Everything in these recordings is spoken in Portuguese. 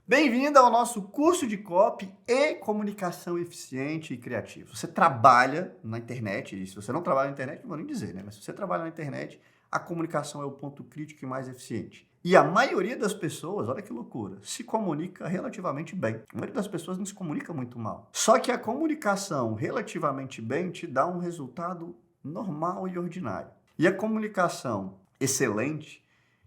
Bem-vindo ao nosso curso de copy e comunicação eficiente e criativa. Você trabalha na internet, e se você não trabalha na internet, não vou nem dizer, né? Mas se você trabalha na internet, a comunicação é o ponto crítico e mais eficiente. E a maioria das pessoas, olha que loucura, se comunica relativamente bem. A maioria das pessoas não se comunica muito mal. Só que a comunicação relativamente bem te dá um resultado normal e ordinário. E a comunicação excelente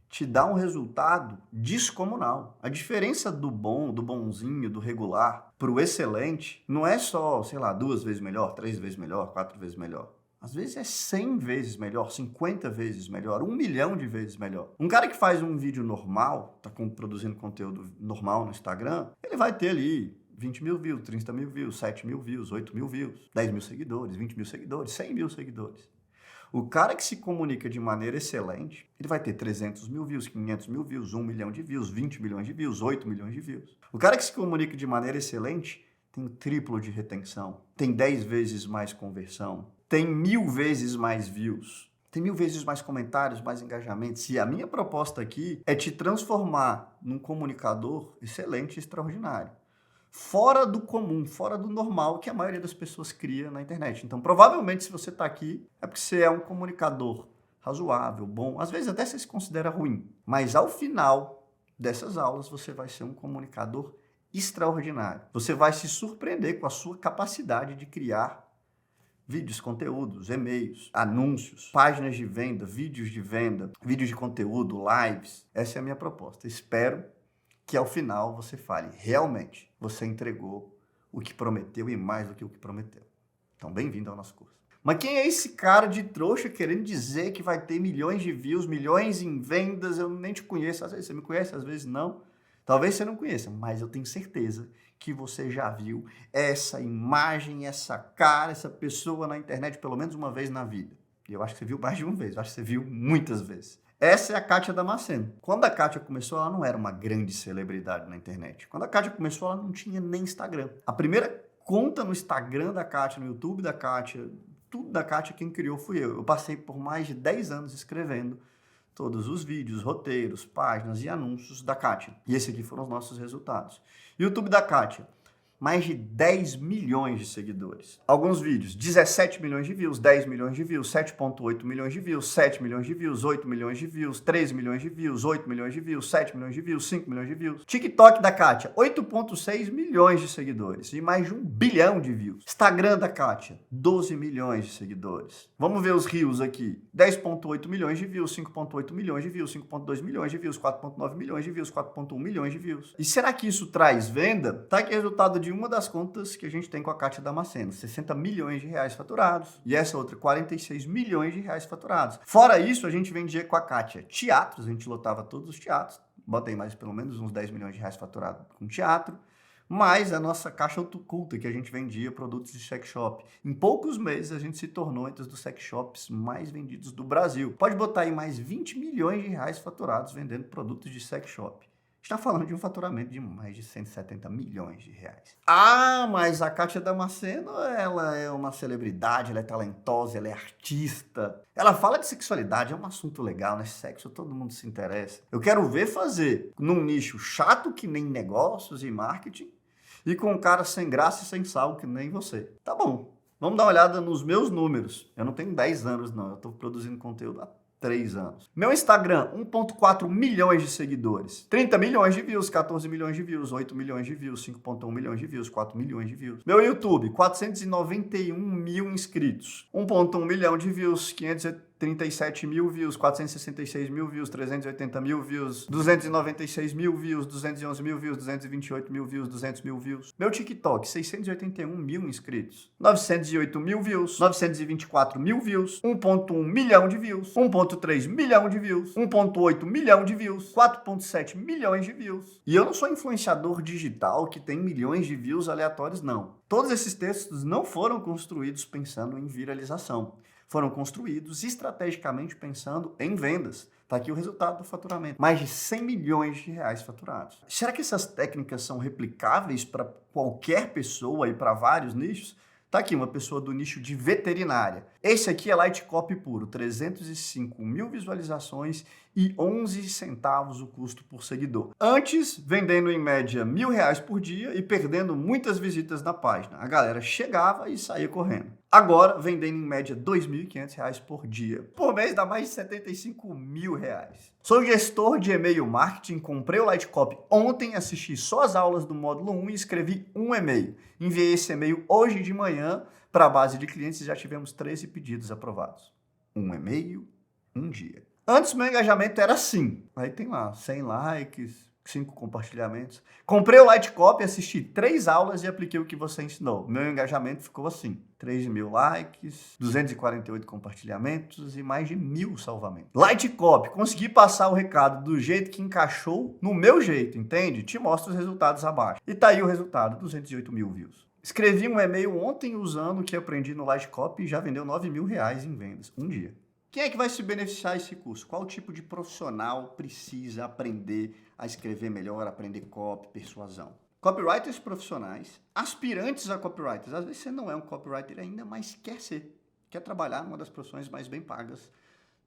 te dá um resultado descomunal. A diferença do bom, do bonzinho, do regular para o excelente não é só, sei lá, 2 vezes melhor, 3 vezes melhor, 4 vezes melhor. Às vezes é 100 vezes melhor, 50 vezes melhor, 1 milhão de vezes melhor. Um cara que faz um vídeo normal, tá produzindo conteúdo normal no Instagram, ele vai ter ali 20 mil views, 30 mil views, 7 mil views, 8 mil views, 10 mil seguidores, 20 mil seguidores, 100 mil seguidores. O cara que se comunica de maneira excelente, ele vai ter 300 mil views, 500 mil views, 1 milhão de views, 20 milhões de views, 8 milhões de views. O cara que se comunica de maneira excelente tem o triplo de retenção, tem 10 vezes mais conversão, tem 1000 vezes mais views, tem 1000 vezes mais comentários, mais engajamentos. E a minha proposta aqui é te transformar num comunicador excelente e extraordinário. Fora do comum, fora do normal que a maioria das pessoas cria na internet. Então, provavelmente, se você está aqui, é porque você é um comunicador razoável, bom. Às vezes até você se considera ruim. Mas ao final dessas aulas, você vai ser um comunicador extraordinário. Você vai se surpreender com a sua capacidade de criar vídeos, conteúdos, e-mails, anúncios, páginas de venda, vídeos de conteúdo, lives. Essa é a minha proposta. Espero que ao final você fale, realmente, você entregou o que prometeu e mais do que o que prometeu. Então, bem-vindo ao nosso curso. Mas quem é esse cara de trouxa querendo dizer que vai ter milhões de views, milhões em vendas? Eu nem te conheço, às vezes você me conhece, às vezes não. Talvez você não conheça, mas eu tenho certeza que você já viu essa imagem, essa cara, essa pessoa na internet pelo menos uma vez na vida. E eu acho que você viu mais de uma vez, eu acho que você viu muitas vezes. Essa é a Kátia Damasceno. Quando a Kátia começou, ela não era uma grande celebridade na internet. Quando a Kátia começou, ela não tinha nem Instagram. A primeira conta no Instagram da Kátia, no YouTube da Kátia, tudo da Kátia, quem criou fui eu. Eu passei por mais de 10 anos escrevendo todos os vídeos, roteiros, páginas e anúncios da Kátia. E esses aqui foram os nossos resultados. YouTube da Kátia, mais de 10 milhões de seguidores. Alguns vídeos, 17 milhões de views, 10 milhões de views, 7,8 milhões de views, 7 milhões de views, 8 milhões de views, 13 milhões de views, 8 milhões de views, 7 milhões de views, 5 milhões de views. TikTok da Kátia, 8,6 milhões de seguidores e mais de 1 bilhão de views. Instagram da Kátia, 12 milhões de seguidores. Vamos ver os Reels aqui. 10,8 milhões de views, 5,8 milhões de views, 5,2 milhões de views, 4,9 milhões de views, 4,1 milhões de views. E será que isso traz venda? Tá aqui o resultado de uma das contas que a gente tem com a Kátia Damasceno, 60 milhões de reais faturados. E essa outra, 46 milhões de reais faturados. Fora isso, a gente vendia com a Kátia teatros, a gente lotava todos os teatros. Botei mais pelo menos uns 10 milhões de reais faturados com teatro. Mais a nossa caixa oculta, que a gente vendia produtos de sex shop. Em poucos meses, a gente se tornou entre os dos sex shops mais vendidos do Brasil. Pode botar aí mais 20 milhões de reais faturados vendendo produtos de sex shop. Está falando de um faturamento de mais de 170 milhões de reais. Ah, mas a Kátia Damasceno, ela é uma celebridade, ela é talentosa, ela é artista. Ela fala de sexualidade, é um assunto legal, né? Sexo, todo mundo se interessa. Eu quero ver fazer num nicho chato que nem negócios e marketing e com um cara sem graça e sem sal que nem você. Tá bom, vamos dar uma olhada nos meus números. Eu não tenho 10 anos, não. Eu estou produzindo conteúdo há 3 anos. Meu Instagram, 1,4 milhões de seguidores. 30 milhões de views, 14 milhões de views, 8 milhões de views, 5,1 milhões de views, 4 milhões de views. Meu YouTube, 491 mil inscritos. 1,1 milhão de views, 537 mil views, 466 mil views, 380 mil views, 296 mil views, 211 mil views, 228 mil views, 200 mil views. Meu TikTok, 681 mil inscritos, 908 mil views, 924 mil views, 1,1 milhão de views, 1,3 milhão de views, 1,8 milhão de views, 4,7 milhões de views. E eu não sou influenciador digital que tem milhões de views aleatórios, não. Todos esses textos não foram construídos pensando em viralização. Foram construídos estrategicamente pensando em vendas. Está aqui o resultado do faturamento. Mais de 100 milhões de reais faturados. Será que essas técnicas são replicáveis para qualquer pessoa e para vários nichos? Tá aqui uma pessoa do nicho de veterinária. Esse aqui é Light Copy puro, 305 mil visualizações e 11 centavos o custo por seguidor. Antes, vendendo em média R$1.000 por dia e perdendo muitas visitas na página. A galera chegava e saía correndo. Agora, vendendo em média R$2.500 por dia. Por mês dá mais de R$75.000. Sou gestor de e-mail marketing, comprei o Lightcopy ontem, assisti só as aulas do módulo 1 e escrevi um e-mail. Enviei esse e-mail hoje de manhã para a base de clientes e já tivemos 13 pedidos aprovados. Um e-mail, um dia. Antes meu engajamento era assim. Aí tem lá 100 likes, 5 compartilhamentos. Comprei o Lightcopy, assisti 3 aulas e apliquei o que você ensinou. Meu engajamento ficou assim. 3.000 likes, 248 compartilhamentos e mais de 1.000 salvamentos. Lightcopy, consegui passar o recado do jeito que encaixou no meu jeito, entende? Te mostro os resultados abaixo. E tá aí o resultado, 208.000 views. Escrevi um e-mail ontem usando o que aprendi no Lightcopy e já vendeu R$9.000 em vendas, um dia. Quem é que vai se beneficiar desse curso? Qual tipo de profissional precisa aprender a escrever melhor, aprender copy, persuasão? Copywriters profissionais, aspirantes a copywriters. Às vezes você não é um copywriter ainda, mas quer ser. Quer trabalhar numa das profissões mais bem pagas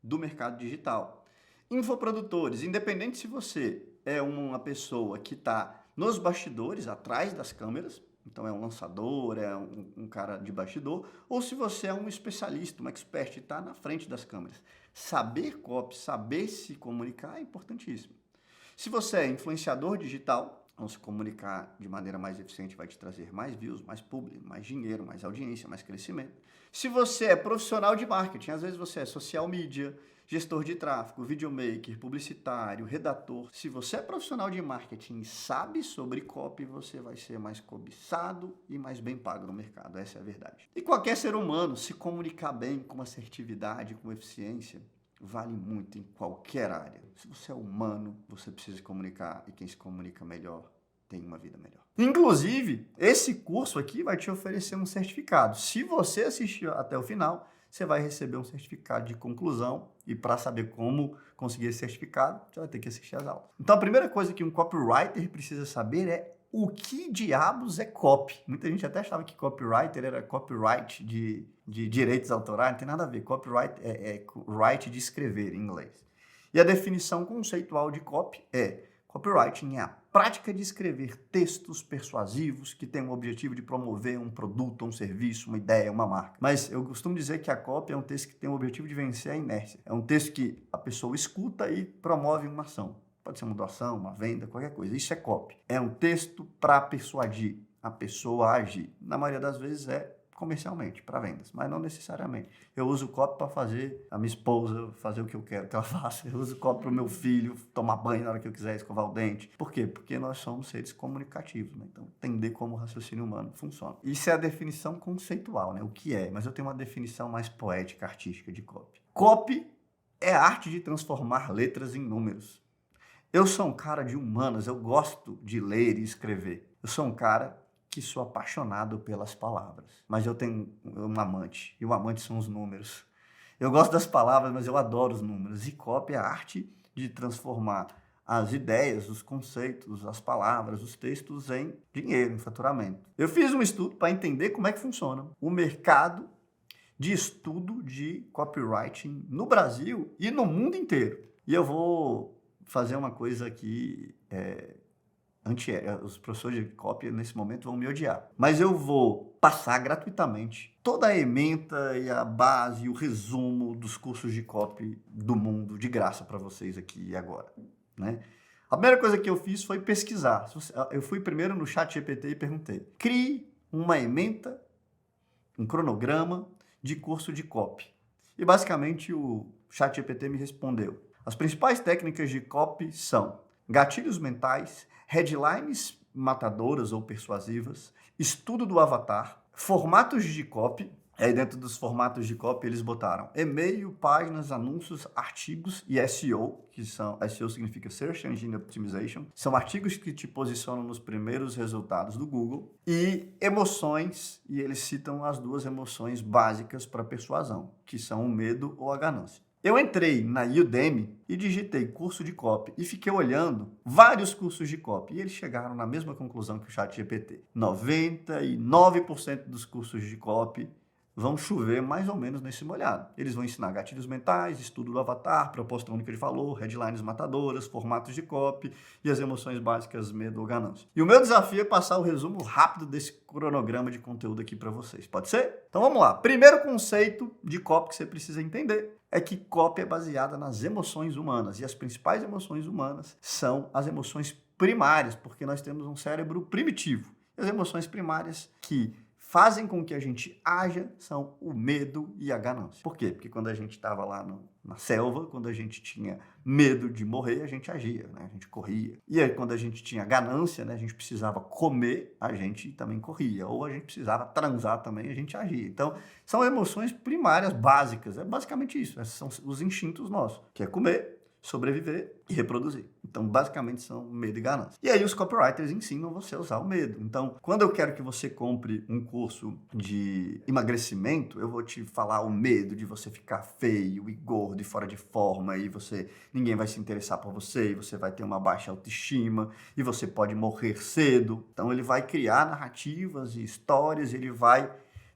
do mercado digital. Infoprodutores, independente se você é uma pessoa que está nos bastidores, atrás das câmeras, então é um lançador, é um cara de bastidor, ou se você é um especialista, um expert e está na frente das câmeras. Saber copy, saber se comunicar é importantíssimo. Se você é influenciador digital, então se comunicar de maneira mais eficiente vai te trazer mais views, mais público, mais dinheiro, mais audiência, mais crescimento. Se você é profissional de marketing, às vezes você é social media, gestor de tráfego, videomaker, publicitário, redator. Se você é profissional de marketing e sabe sobre copy, você vai ser mais cobiçado e mais bem pago no mercado. Essa é a verdade. E qualquer ser humano, se comunicar bem, com assertividade, com eficiência, vale muito em qualquer área. Se você é humano, você precisa se comunicar e quem se comunica melhor tem uma vida melhor. Inclusive, esse curso aqui vai te oferecer um certificado. Se você assistir até o final, você vai receber um certificado de conclusão e para saber como conseguir esse certificado, você vai ter que assistir às aulas. Então, a primeira coisa que um copywriter precisa saber é o que diabos é copy. Muita gente até achava que copywriter era copyright de direitos autorais, não tem nada a ver. Copyright é right de escrever em inglês. E a definição conceitual de copy é: copywriting é a prática de escrever textos persuasivos que têm o objetivo de promover um produto, um serviço, uma ideia, uma marca. Mas eu costumo dizer que a copy é um texto que tem o objetivo de vencer a inércia. É um texto que a pessoa escuta e promove uma ação. Pode ser uma doação, uma venda, qualquer coisa. Isso é copy. É um texto para persuadir a pessoa a agir. Na maioria das vezes é comercialmente, para vendas, mas não necessariamente. Eu uso o copy para fazer a minha esposa fazer o que eu quero que ela faça. Eu uso o copy para o meu filho tomar banho na hora que eu quiser, escovar o dente. Por quê? Porque nós somos seres comunicativos, né? Então, entender como o raciocínio humano funciona. Isso é a definição conceitual, né? O que é? Mas eu tenho uma definição mais poética, artística de copy. Copy é a arte de transformar letras em números. Eu sou um cara de humanas, eu gosto de ler e escrever. Eu sou um cara que sou apaixonado pelas palavras. Mas eu tenho um amante, e o amante são os números. Eu gosto das palavras, mas eu adoro os números. E copy é a arte de transformar as ideias, os conceitos, as palavras, os textos em dinheiro, em faturamento. Eu fiz um estudo para entender como é que funciona o mercado de estudo de copywriting no Brasil e no mundo inteiro. E eu vou fazer uma coisa aqui os professores de copy nesse momento vão me odiar. Mas eu vou passar gratuitamente toda a ementa e a base, o resumo dos cursos de copy do mundo, de graça para vocês aqui e agora, né? A primeira coisa que eu fiz foi pesquisar. Eu fui primeiro no ChatGPT e perguntei: crie uma ementa, um cronograma de curso de copy. E basicamente o ChatGPT me respondeu: as principais técnicas de copy são gatilhos mentais, headlines matadoras ou persuasivas, estudo do avatar, formatos de copy. Aí dentro dos formatos de copy eles botaram e-mail, páginas, anúncios, artigos e SEO, SEO significa Search Engine Optimization. São artigos que te posicionam nos primeiros resultados do Google. E emoções, e eles citam as duas emoções básicas para persuasão, que são o medo ou a ganância. Eu entrei na Udemy e digitei curso de copy e fiquei olhando vários cursos de copy e eles chegaram na mesma conclusão que o ChatGPT. 99% dos cursos de copy vão chover mais ou menos nesse molhado. Eles vão ensinar gatilhos mentais, estudo do avatar, proposta única de valor, headlines matadoras, formatos de copy e as emoções básicas, medo ou ganância. E o meu desafio é passar o resumo rápido desse cronograma de conteúdo aqui para vocês. Pode ser? Então vamos lá. Primeiro conceito de copy que você precisa entender é que copy é baseada nas emoções humanas. E as principais emoções humanas são as emoções primárias, porque nós temos um cérebro primitivo. E as emoções primárias que fazem com que a gente haja são o medo e a ganância. Por quê? Porque quando a gente estava lá na selva, quando a gente tinha medo de morrer, a gente agia, né? A gente corria. E aí, quando a gente tinha ganância, né? A gente precisava comer, a gente também corria. Ou a gente precisava transar também, a gente agia. Então, são emoções primárias, básicas. É basicamente isso. Esses são os instintos nossos, que é comer, sobreviver e reproduzir. Então, basicamente, são medo e ganância. E aí, os copywriters ensinam você a usar o medo. Então, quando eu quero que você compre um curso de emagrecimento, eu vou te falar o medo de você ficar feio e gordo e fora de forma, e ninguém vai se interessar por você, e você vai ter uma baixa autoestima, e você pode morrer cedo. Então, ele vai criar narrativas e histórias, ele vai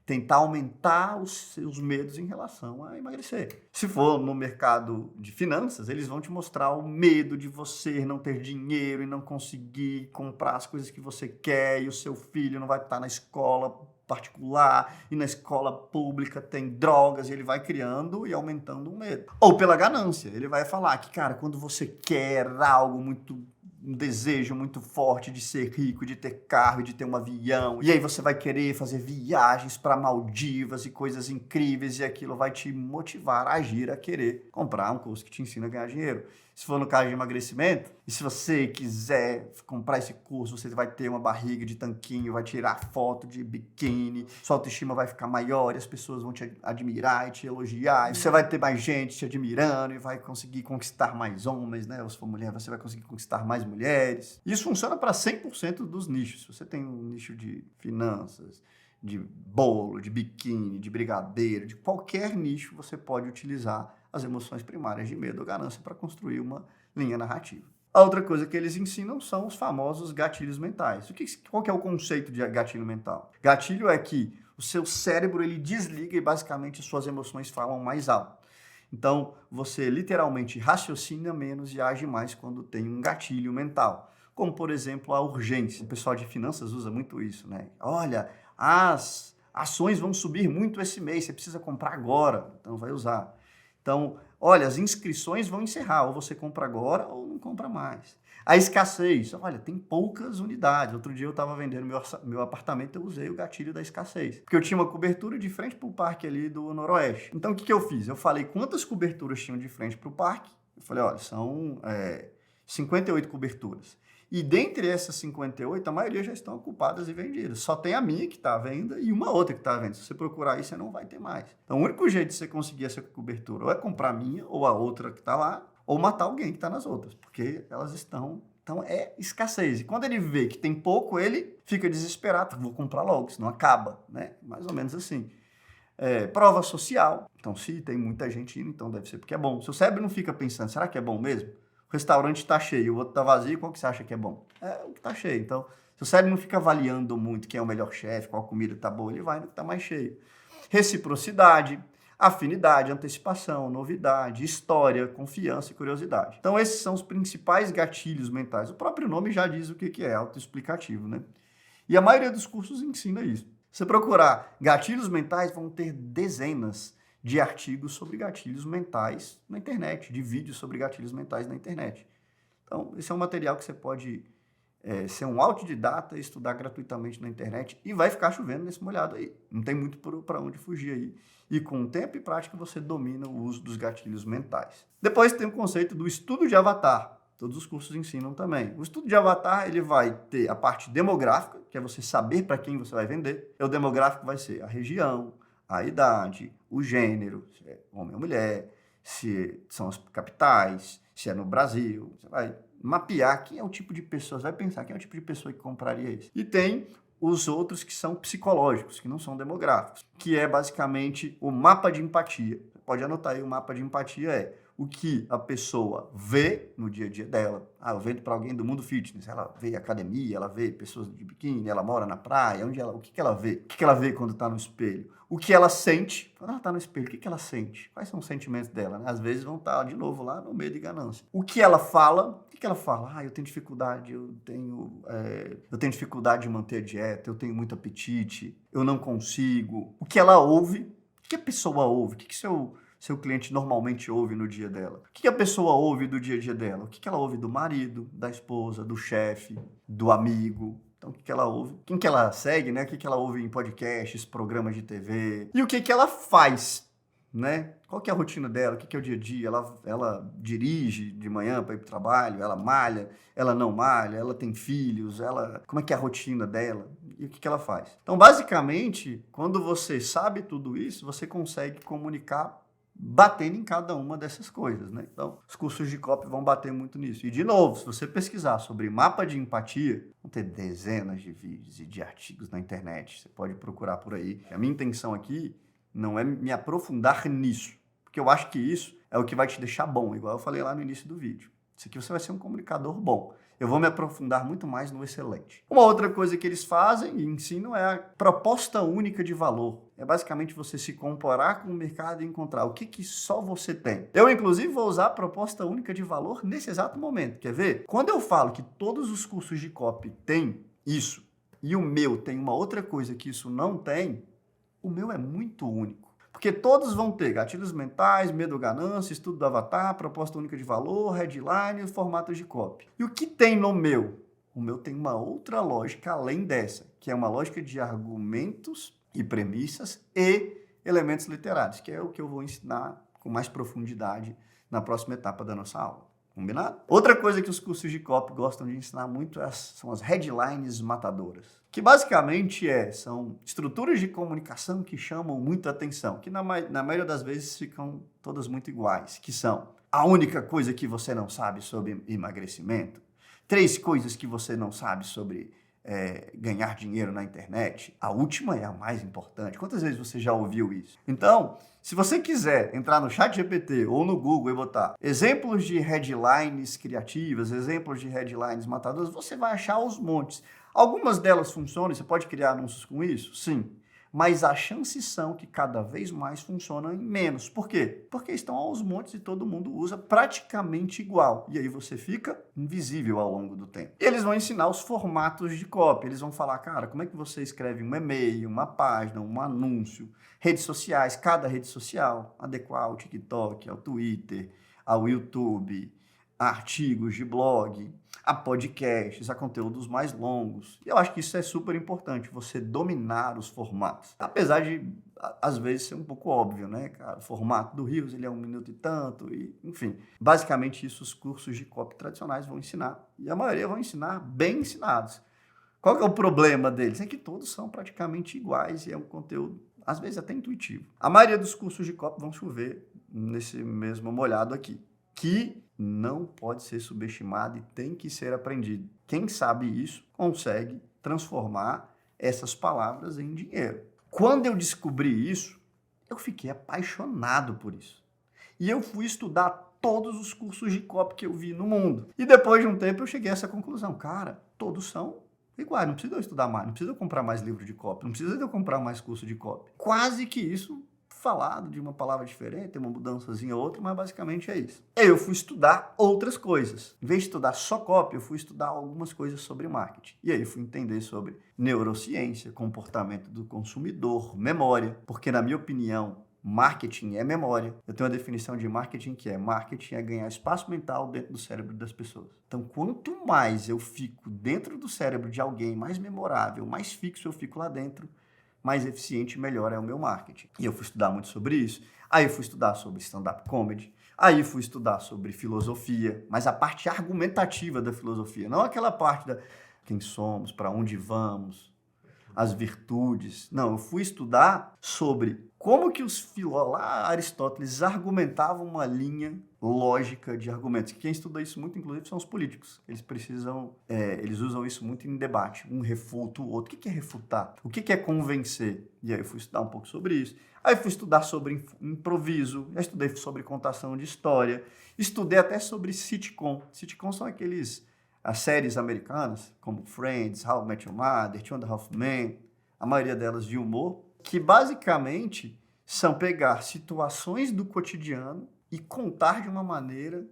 tentar aumentar os seus medos em relação a emagrecer. Se for no mercado de finanças, eles vão te mostrar o medo de você não ter dinheiro e não conseguir comprar as coisas que você quer, e o seu filho não vai estar na escola particular e na escola pública tem drogas, e ele vai criando e aumentando o medo. Ou pela ganância, ele vai falar que, cara, quando você quer algo um desejo muito forte de ser rico, de ter carro, de ter um avião. E aí você vai querer fazer viagens para Maldivas e coisas incríveis, e aquilo vai te motivar a agir, a querer comprar um curso que te ensina a ganhar dinheiro. Se for no caso de emagrecimento, e se você quiser comprar esse curso, você vai ter uma barriga de tanquinho, vai tirar foto de biquíni, sua autoestima vai ficar maior e as pessoas vão te admirar e te elogiar. E você vai ter mais gente te admirando e vai conseguir conquistar mais homens, né? Ou se for mulher, você vai conseguir conquistar mais mulheres. Isso funciona para 100% dos nichos. Se você tem um nicho de finanças, de bolo, de biquíni, de brigadeiro, de qualquer nicho, você pode utilizar as emoções primárias de medo ou ganância para construir uma linha narrativa. A outra coisa que eles ensinam são os famosos gatilhos mentais. Qual que é o conceito de gatilho mental? Gatilho é que o seu cérebro ele desliga e basicamente suas emoções falam mais alto. Então, você literalmente raciocina menos e age mais quando tem um gatilho mental. Como, por exemplo, a urgência. O pessoal de finanças usa muito isso, né? Olha, as ações vão subir muito esse mês, você precisa comprar agora, então vai usar. Então, olha, as inscrições vão encerrar, ou você compra agora ou não compra mais. A escassez, olha, tem poucas unidades. Outro dia eu estava vendendo meu apartamento, eu usei o gatilho da escassez. Porque eu tinha uma cobertura de frente para o parque ali do Noroeste. Então, o que eu fiz? Eu falei quantas coberturas tinham de frente para o parque. Eu falei, olha, são 58 coberturas. E dentre essas 58, a maioria já estão ocupadas e vendidas. Só tem a minha que está à venda e uma outra que está à venda. Se você procurar aí, você não vai ter mais. Então, o único jeito de você conseguir essa cobertura ou é comprar a minha ou a outra que está lá, ou matar alguém que está nas outras, porque elas estão... Então, é escassez. E quando ele vê que tem pouco, ele fica desesperado. Vou comprar logo, senão acaba, né? Mais ou menos assim. Prova social. Então, se tem muita gente indo, então deve ser porque é bom. Seu cérebro não fica pensando, será que é bom mesmo? O restaurante está cheio, o outro está vazio, qual que você acha que é bom? É o que está cheio. Então, seu cérebro não fica avaliando muito quem é o melhor chefe, qual comida está boa, ele vai no que está mais cheio. Reciprocidade, afinidade, antecipação, novidade, história, confiança e curiosidade. Então, esses são os principais gatilhos mentais. O próprio nome já diz o que é, autoexplicativo, né? E a maioria dos cursos ensina isso. Se você procurar gatilhos mentais, vão ter dezenas de artigos sobre gatilhos mentais na internet, de vídeos sobre gatilhos mentais na internet. Então, esse é um material que você pode ser um autodidata e estudar gratuitamente na internet e vai ficar chovendo nesse molhado aí. Não tem muito para onde fugir aí. E com tempo e prática você domina o uso dos gatilhos mentais. Depois tem o conceito do estudo de avatar. Todos os cursos ensinam também. O estudo de avatar, ele vai ter a parte demográfica, que é você saber para quem você vai vender. O demográfico vai ser a região, a idade, o gênero, se é homem ou mulher, se são as capitais, se é no Brasil. Você vai mapear quem é o tipo de pessoa, você vai pensar quem é o tipo de pessoa que compraria isso. E tem os outros que são psicológicos, que não são demográficos, que é basicamente o mapa de empatia. Você pode anotar aí, o mapa de empatia é o que a pessoa vê no dia a dia dela. Eu vendo para alguém do mundo fitness, ela vê academia, ela vê pessoas de biquíni, ela mora na praia, o que ela vê? O que ela vê quando está no espelho? O que ela sente quando ela está no espelho? O que ela sente? Quais são os sentimentos dela? Né? Às vezes vão estar, de novo, lá no medo e ganância. O que ela fala? O que ela fala? Eu tenho dificuldade, eu tenho dificuldade de manter a dieta, eu tenho muito apetite, eu não consigo. O que ela ouve? O que a pessoa ouve? O que seu cliente normalmente ouve no dia dela? O que a pessoa ouve do dia a dia dela? O que ela ouve do marido, da esposa, do chefe, do amigo? Então, o que ela ouve? Quem que ela segue, né? O que ela ouve em podcasts, programas de TV? E o que ela faz, né? Qual que é a rotina dela? O que é o dia a dia? Ela dirige de manhã para ir para o trabalho? Ela malha? Ela não malha? Ela tem filhos? Como é que é a rotina dela? E o que ela faz? Então, basicamente, quando você sabe tudo isso, você consegue comunicar batendo em cada uma dessas coisas, né? Então, os cursos de copy vão bater muito nisso. E, de novo, se você pesquisar sobre mapa de empatia, vão ter dezenas de vídeos e de artigos na internet. Você pode procurar por aí. A minha intenção aqui não é me aprofundar nisso, porque eu acho que isso é o que vai te deixar bom, igual eu falei lá no início do vídeo. Isso aqui você vai ser um comunicador bom. Eu vou me aprofundar muito mais no excelente. Uma outra coisa que eles fazem e ensinam é a proposta única de valor. É basicamente você se comparar com o mercado e encontrar o que só você tem. Eu, inclusive, vou usar a proposta única de valor nesse exato momento. Quer ver? Quando eu falo que todos os cursos de copy têm isso e o meu tem uma outra coisa que isso não tem, o meu é muito único. Porque todos vão ter gatilhos mentais, medo, ganância, estudo do avatar, proposta única de valor, headline e formatos de copy. E o que tem no meu? O meu tem uma outra lógica além dessa, que é uma lógica de argumentos e premissas e elementos literários, que é o que eu vou ensinar com mais profundidade na próxima etapa da nossa aula. Combinado? Outra coisa que os cursos de copy gostam de ensinar muito são as headlines matadoras, que basicamente são estruturas de comunicação que chamam muita atenção, que na maioria das vezes ficam todas muito iguais, que são: a única coisa que você não sabe sobre emagrecimento, 3 coisas que você não sabe sobre ganhar dinheiro na internet, a última é a mais importante. Quantas vezes você já ouviu isso? Então, se você quiser entrar no ChatGPT ou no Google e botar exemplos de headlines criativas, exemplos de headlines matadoras, você vai achar aos montes. Algumas delas funcionam, você pode criar anúncios com isso? Sim. Mas as chances são que cada vez mais funcionam em menos. Por quê? Porque estão aos montes e todo mundo usa praticamente igual. E aí você fica invisível ao longo do tempo. E eles vão ensinar os formatos de copy. Eles vão falar, cara, como é que você escreve um e-mail, uma página, um anúncio, redes sociais, cada rede social, adequar ao TikTok, ao Twitter, ao YouTube, a artigos de blog, a podcasts, a conteúdos mais longos. E eu acho que isso é super importante, você dominar os formatos. Apesar de, às vezes, ser um pouco óbvio, né, cara? O formato do Reels, ele é 1 minuto e tanto, e enfim. Basicamente, isso os cursos de copy tradicionais vão ensinar. E a maioria vão ensinar bem ensinados. Qual que é o problema deles? É que todos são praticamente iguais e é um conteúdo, às vezes, até intuitivo. A maioria dos cursos de copy vão chover nesse mesmo molhado aqui, que não pode ser subestimado e tem que ser aprendido. Quem sabe isso consegue transformar essas palavras em dinheiro. Quando eu descobri isso, eu fiquei apaixonado por isso. E eu fui estudar todos os cursos de copy que eu vi no mundo. E depois de um tempo eu cheguei a essa conclusão. Cara, todos são iguais, não precisa eu estudar mais, não precisa eu comprar mais livro de copy, não precisa eu comprar mais curso de copy. Quase que isso falado de uma palavra diferente, tem uma mudançazinha ou outra, mas basicamente é isso. E aí eu fui estudar outras coisas. Em vez de estudar só copy, eu fui estudar algumas coisas sobre marketing. E aí eu fui entender sobre neurociência, comportamento do consumidor, memória, porque na minha opinião, marketing é memória. Eu tenho uma definição de marketing que marketing é ganhar espaço mental dentro do cérebro das pessoas. Então, quanto mais eu fico dentro do cérebro de alguém, mais memorável, mais fixo eu fico lá dentro, mais eficiente e melhor é o meu marketing. E eu fui estudar muito sobre isso. Aí eu fui estudar sobre stand-up comedy. Aí fui estudar sobre filosofia, mas a parte argumentativa da filosofia, não aquela parte da quem somos, para onde vamos, as virtudes. Não, eu fui estudar sobre como que os filósofos, lá Aristóteles, argumentavam uma linha lógica de argumentos. Quem estuda isso muito, inclusive, são os políticos. Eles precisam, eles usam isso muito em debate. Um refuta o outro. O que é refutar? O que é convencer? E aí eu fui estudar um pouco sobre isso. Aí fui estudar sobre improviso, já estudei sobre contação de história, estudei até sobre sitcom. Sitcom são as séries americanas, como Friends, How I Met Your Mother, Two and a Half Men, a maioria delas de humor, que basicamente são pegar situações do cotidiano e contar de uma maneira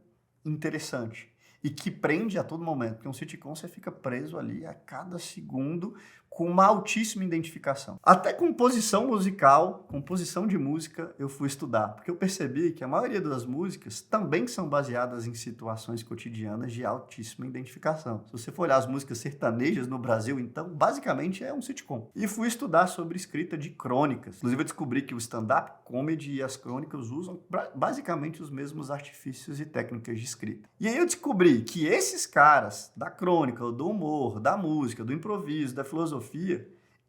interessante e que prende a todo momento, porque um sitcom você fica preso ali a cada segundo com uma altíssima identificação. Até composição musical, composição de música, eu fui estudar, porque eu percebi que a maioria das músicas também são baseadas em situações cotidianas de altíssima identificação. Se você for olhar as músicas sertanejas no Brasil, então, basicamente é um sitcom. E fui estudar sobre escrita de crônicas. Inclusive, eu descobri que o stand-up comedy e as crônicas usam basicamente os mesmos artifícios e técnicas de escrita. E aí eu descobri que esses caras da crônica, do humor, da música, do improviso, da filosofia,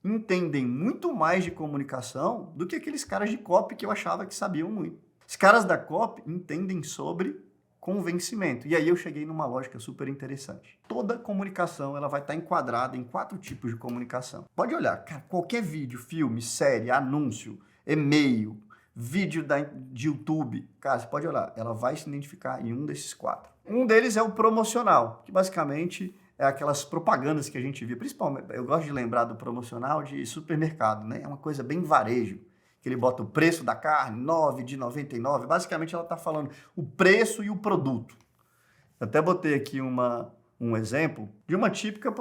entendem muito mais de comunicação do que aqueles caras de copy que eu achava que sabiam muito. Os caras da copy entendem sobre convencimento. E aí eu cheguei numa lógica super interessante. Toda comunicação ela vai estar enquadrada em 4 tipos de comunicação. Pode olhar, cara, qualquer vídeo, filme, série, anúncio, e-mail, vídeo de YouTube, cara, você pode olhar, ela vai se identificar em um desses 4. Um deles é o promocional, que basicamente é aquelas propagandas que a gente via, principalmente, eu gosto de lembrar do promocional de supermercado, né? É uma coisa bem varejo, que ele bota o preço da carne, 9 de 99, basicamente ela está falando o preço e o produto. Eu até botei aqui um exemplo de uma típica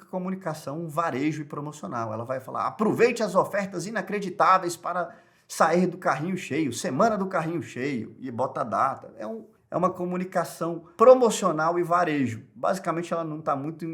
comunicação varejo e promocional. Ela vai falar, aproveite as ofertas inacreditáveis para sair do carrinho cheio, semana do carrinho cheio, e bota a data. É uma comunicação promocional e varejo. Basicamente, ela não está muito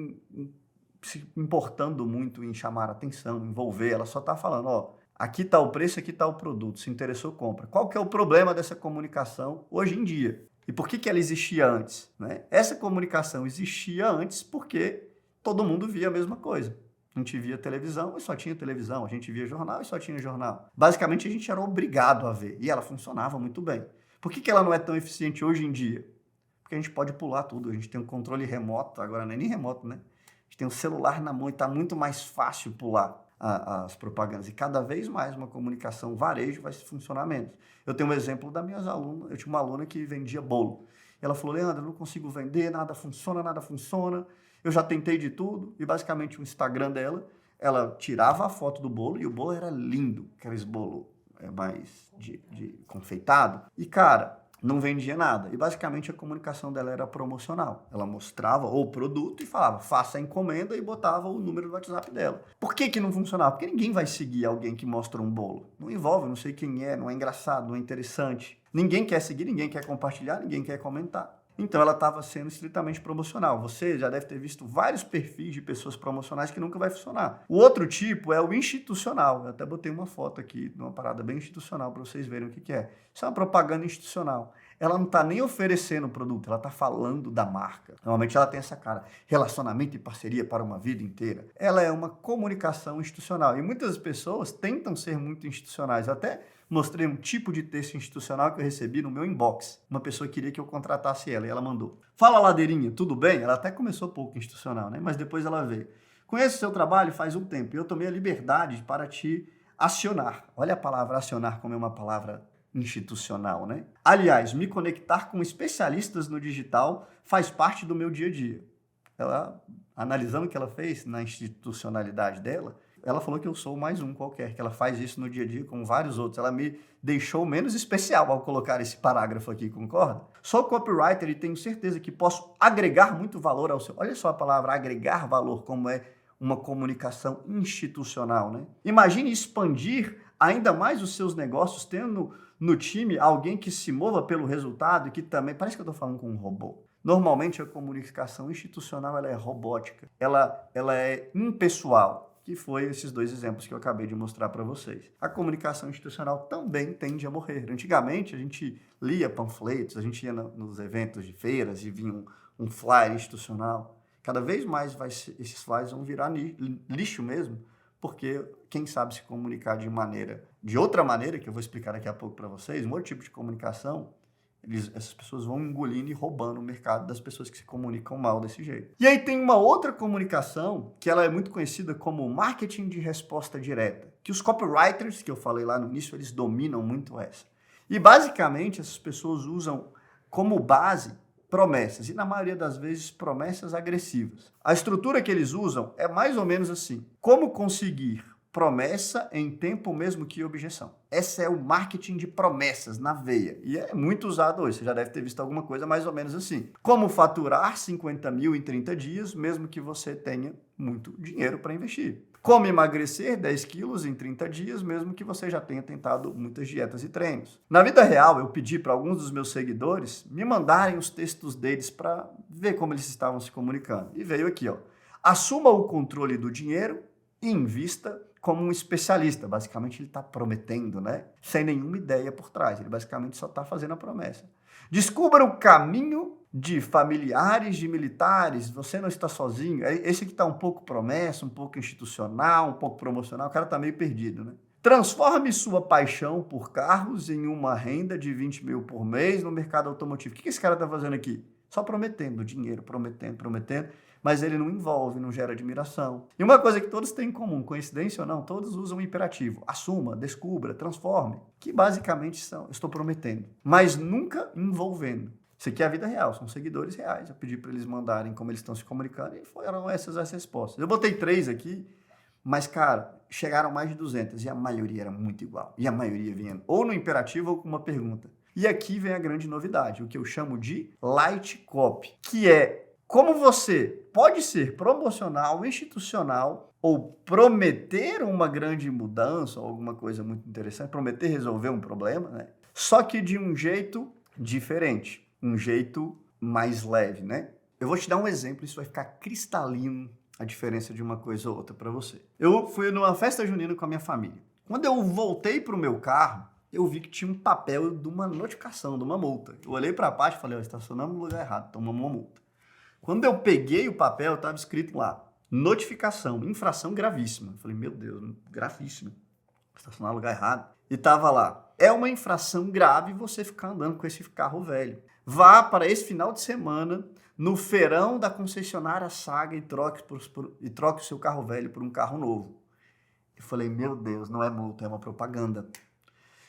se importando muito em chamar a atenção, envolver. Ela só está falando, ó, aqui está o preço, aqui está o produto. Se interessou, compra. Qual que é o problema dessa comunicação hoje em dia? E por que ela existia antes? Né? Essa comunicação existia antes porque todo mundo via a mesma coisa. A gente via televisão e só tinha televisão. A gente via jornal e só tinha jornal. Basicamente, a gente era obrigado a ver. E ela funcionava muito bem. Por que ela não é tão eficiente hoje em dia? Porque a gente pode pular tudo. A gente tem um controle remoto. Agora não é nem remoto, né? A gente tem um celular na mão e está muito mais fácil pular as propagandas. E cada vez mais uma comunicação varejo vai funcionar menos. Eu tenho um exemplo das minhas alunas. Eu tinha uma aluna que vendia bolo. Ela falou, Leandro, eu não consigo vender, nada funciona. Eu já tentei de tudo. E basicamente o Instagram dela, ela tirava a foto do bolo e o bolo era lindo. Aqueles bolos mais de confeitado. E, cara, não vendia nada. E basicamente a comunicação dela era promocional. Ela mostrava o produto e falava, faça a encomenda e botava o número do WhatsApp dela. Por que não funcionava? Porque ninguém vai seguir alguém que mostra um bolo. Não envolve, não sei quem é, não é engraçado, não é interessante. Ninguém quer seguir, ninguém quer compartilhar, ninguém quer comentar. Então ela estava sendo estritamente promocional. Você já deve ter visto vários perfis de pessoas promocionais que nunca vai funcionar. O outro tipo é o institucional. Eu até botei uma foto aqui de uma parada bem institucional para vocês verem o que é. Isso é uma propaganda institucional. Ela não está nem oferecendo o produto, ela está falando da marca. Normalmente ela tem essa cara, relacionamento e parceria para uma vida inteira. Ela é uma comunicação institucional. E muitas pessoas tentam ser muito institucionais. Eu até mostrei um tipo de texto institucional que eu recebi no meu inbox. Uma pessoa queria que eu contratasse ela e ela mandou. Fala, Ladeirinha, tudo bem? Ela até começou pouco institucional, né? Mas depois ela veio. Conheço o seu trabalho faz um tempo e eu tomei a liberdade para te acionar. Olha a palavra acionar como é uma palavra institucional, né? Aliás, me conectar com especialistas no digital faz parte do meu dia a dia. Ela, analisando o que ela fez na institucionalidade dela, ela falou que eu sou mais um qualquer, que ela faz isso no dia a dia com vários outros. Ela me deixou menos especial ao colocar esse parágrafo aqui, concorda? Sou copywriter e tenho certeza que posso agregar muito valor ao seu... Olha só a palavra agregar valor, como é uma comunicação institucional, né? Imagine expandir ainda mais os seus negócios, tendo no time alguém que se mova pelo resultado e que também... Parece que eu estou falando com um robô. Normalmente a comunicação institucional ela é robótica, ela é impessoal, que foi esses 2 exemplos que eu acabei de mostrar para vocês. A comunicação institucional também tende a morrer. Antigamente a gente lia panfletos, a gente ia nos eventos de feiras e vinha um flyer institucional. Cada vez mais esses slides vão virar lixo mesmo, porque quem sabe se comunicar de outra maneira, que eu vou explicar daqui a pouco para vocês, um outro tipo de comunicação, essas pessoas vão engolindo e roubando o mercado das pessoas que se comunicam mal desse jeito. E aí tem uma outra comunicação, que ela é muito conhecida como marketing de resposta direta, que os copywriters, que eu falei lá no início, eles dominam muito essa. E basicamente essas pessoas usam como base promessas, e na maioria das vezes promessas agressivas. A estrutura que eles usam é mais ou menos assim: como conseguir promessa em tempo mesmo que objeção. Esse é o marketing de promessas na veia, e é muito usado hoje, você já deve ter visto alguma coisa mais ou menos assim. Como faturar 50 mil em 30 dias, mesmo que você tenha muito dinheiro para investir. Como emagrecer 10 quilos em 30 dias, mesmo que você já tenha tentado muitas dietas e treinos. Na vida real, eu pedi para alguns dos meus seguidores me mandarem os textos deles para ver como eles estavam se comunicando. E veio aqui, ó. Assuma o controle do dinheiro e invista como um especialista. Basicamente, ele está prometendo, né? Sem nenhuma ideia por trás. Ele basicamente só está fazendo a promessa. Descubra o caminho de familiares, de militares, você não está sozinho. Esse aqui está um pouco promessa, um pouco institucional, um pouco promocional, o cara está meio perdido, né? Transforme sua paixão por carros em uma renda de 20 mil por mês no mercado automotivo. O que esse cara está fazendo aqui? Só prometendo dinheiro, prometendo, mas ele não envolve, não gera admiração. E uma coisa que todos têm em comum, coincidência ou não, todos usam o imperativo. Assuma, descubra, transforme, que basicamente são, estou prometendo, mas nunca envolvendo. Isso aqui é a vida real, são seguidores reais. Eu pedi para eles mandarem como eles estão se comunicando e foram essas as respostas. Eu botei 3 aqui, mas, cara, chegaram mais de 200 e a maioria era muito igual. E a maioria vinha ou no imperativo ou com uma pergunta. E aqui vem a grande novidade, o que eu chamo de light copy, que é como você pode ser promocional, institucional ou prometer uma grande mudança ou alguma coisa muito interessante, prometer resolver um problema, né? Só que de um jeito diferente. Um jeito mais leve, né? Eu vou te dar um exemplo, isso vai ficar cristalino a diferença de uma coisa ou outra para você. Eu fui numa festa junina com a minha família. Quando eu voltei para o meu carro, eu vi que tinha um papel de uma notificação, de uma multa. Eu olhei para a parte e falei, estacionamos no lugar errado, tomamos uma multa. Quando eu peguei o papel, estava escrito lá, notificação, infração gravíssima. Eu falei, meu Deus, gravíssima. Estacionar no lugar errado. E estava lá, é uma infração grave você ficar andando com esse carro velho. Vá para esse final de semana no feirão da concessionária Saga e troque o seu carro velho por um carro novo. Eu falei, meu Deus, não é multa, é uma propaganda.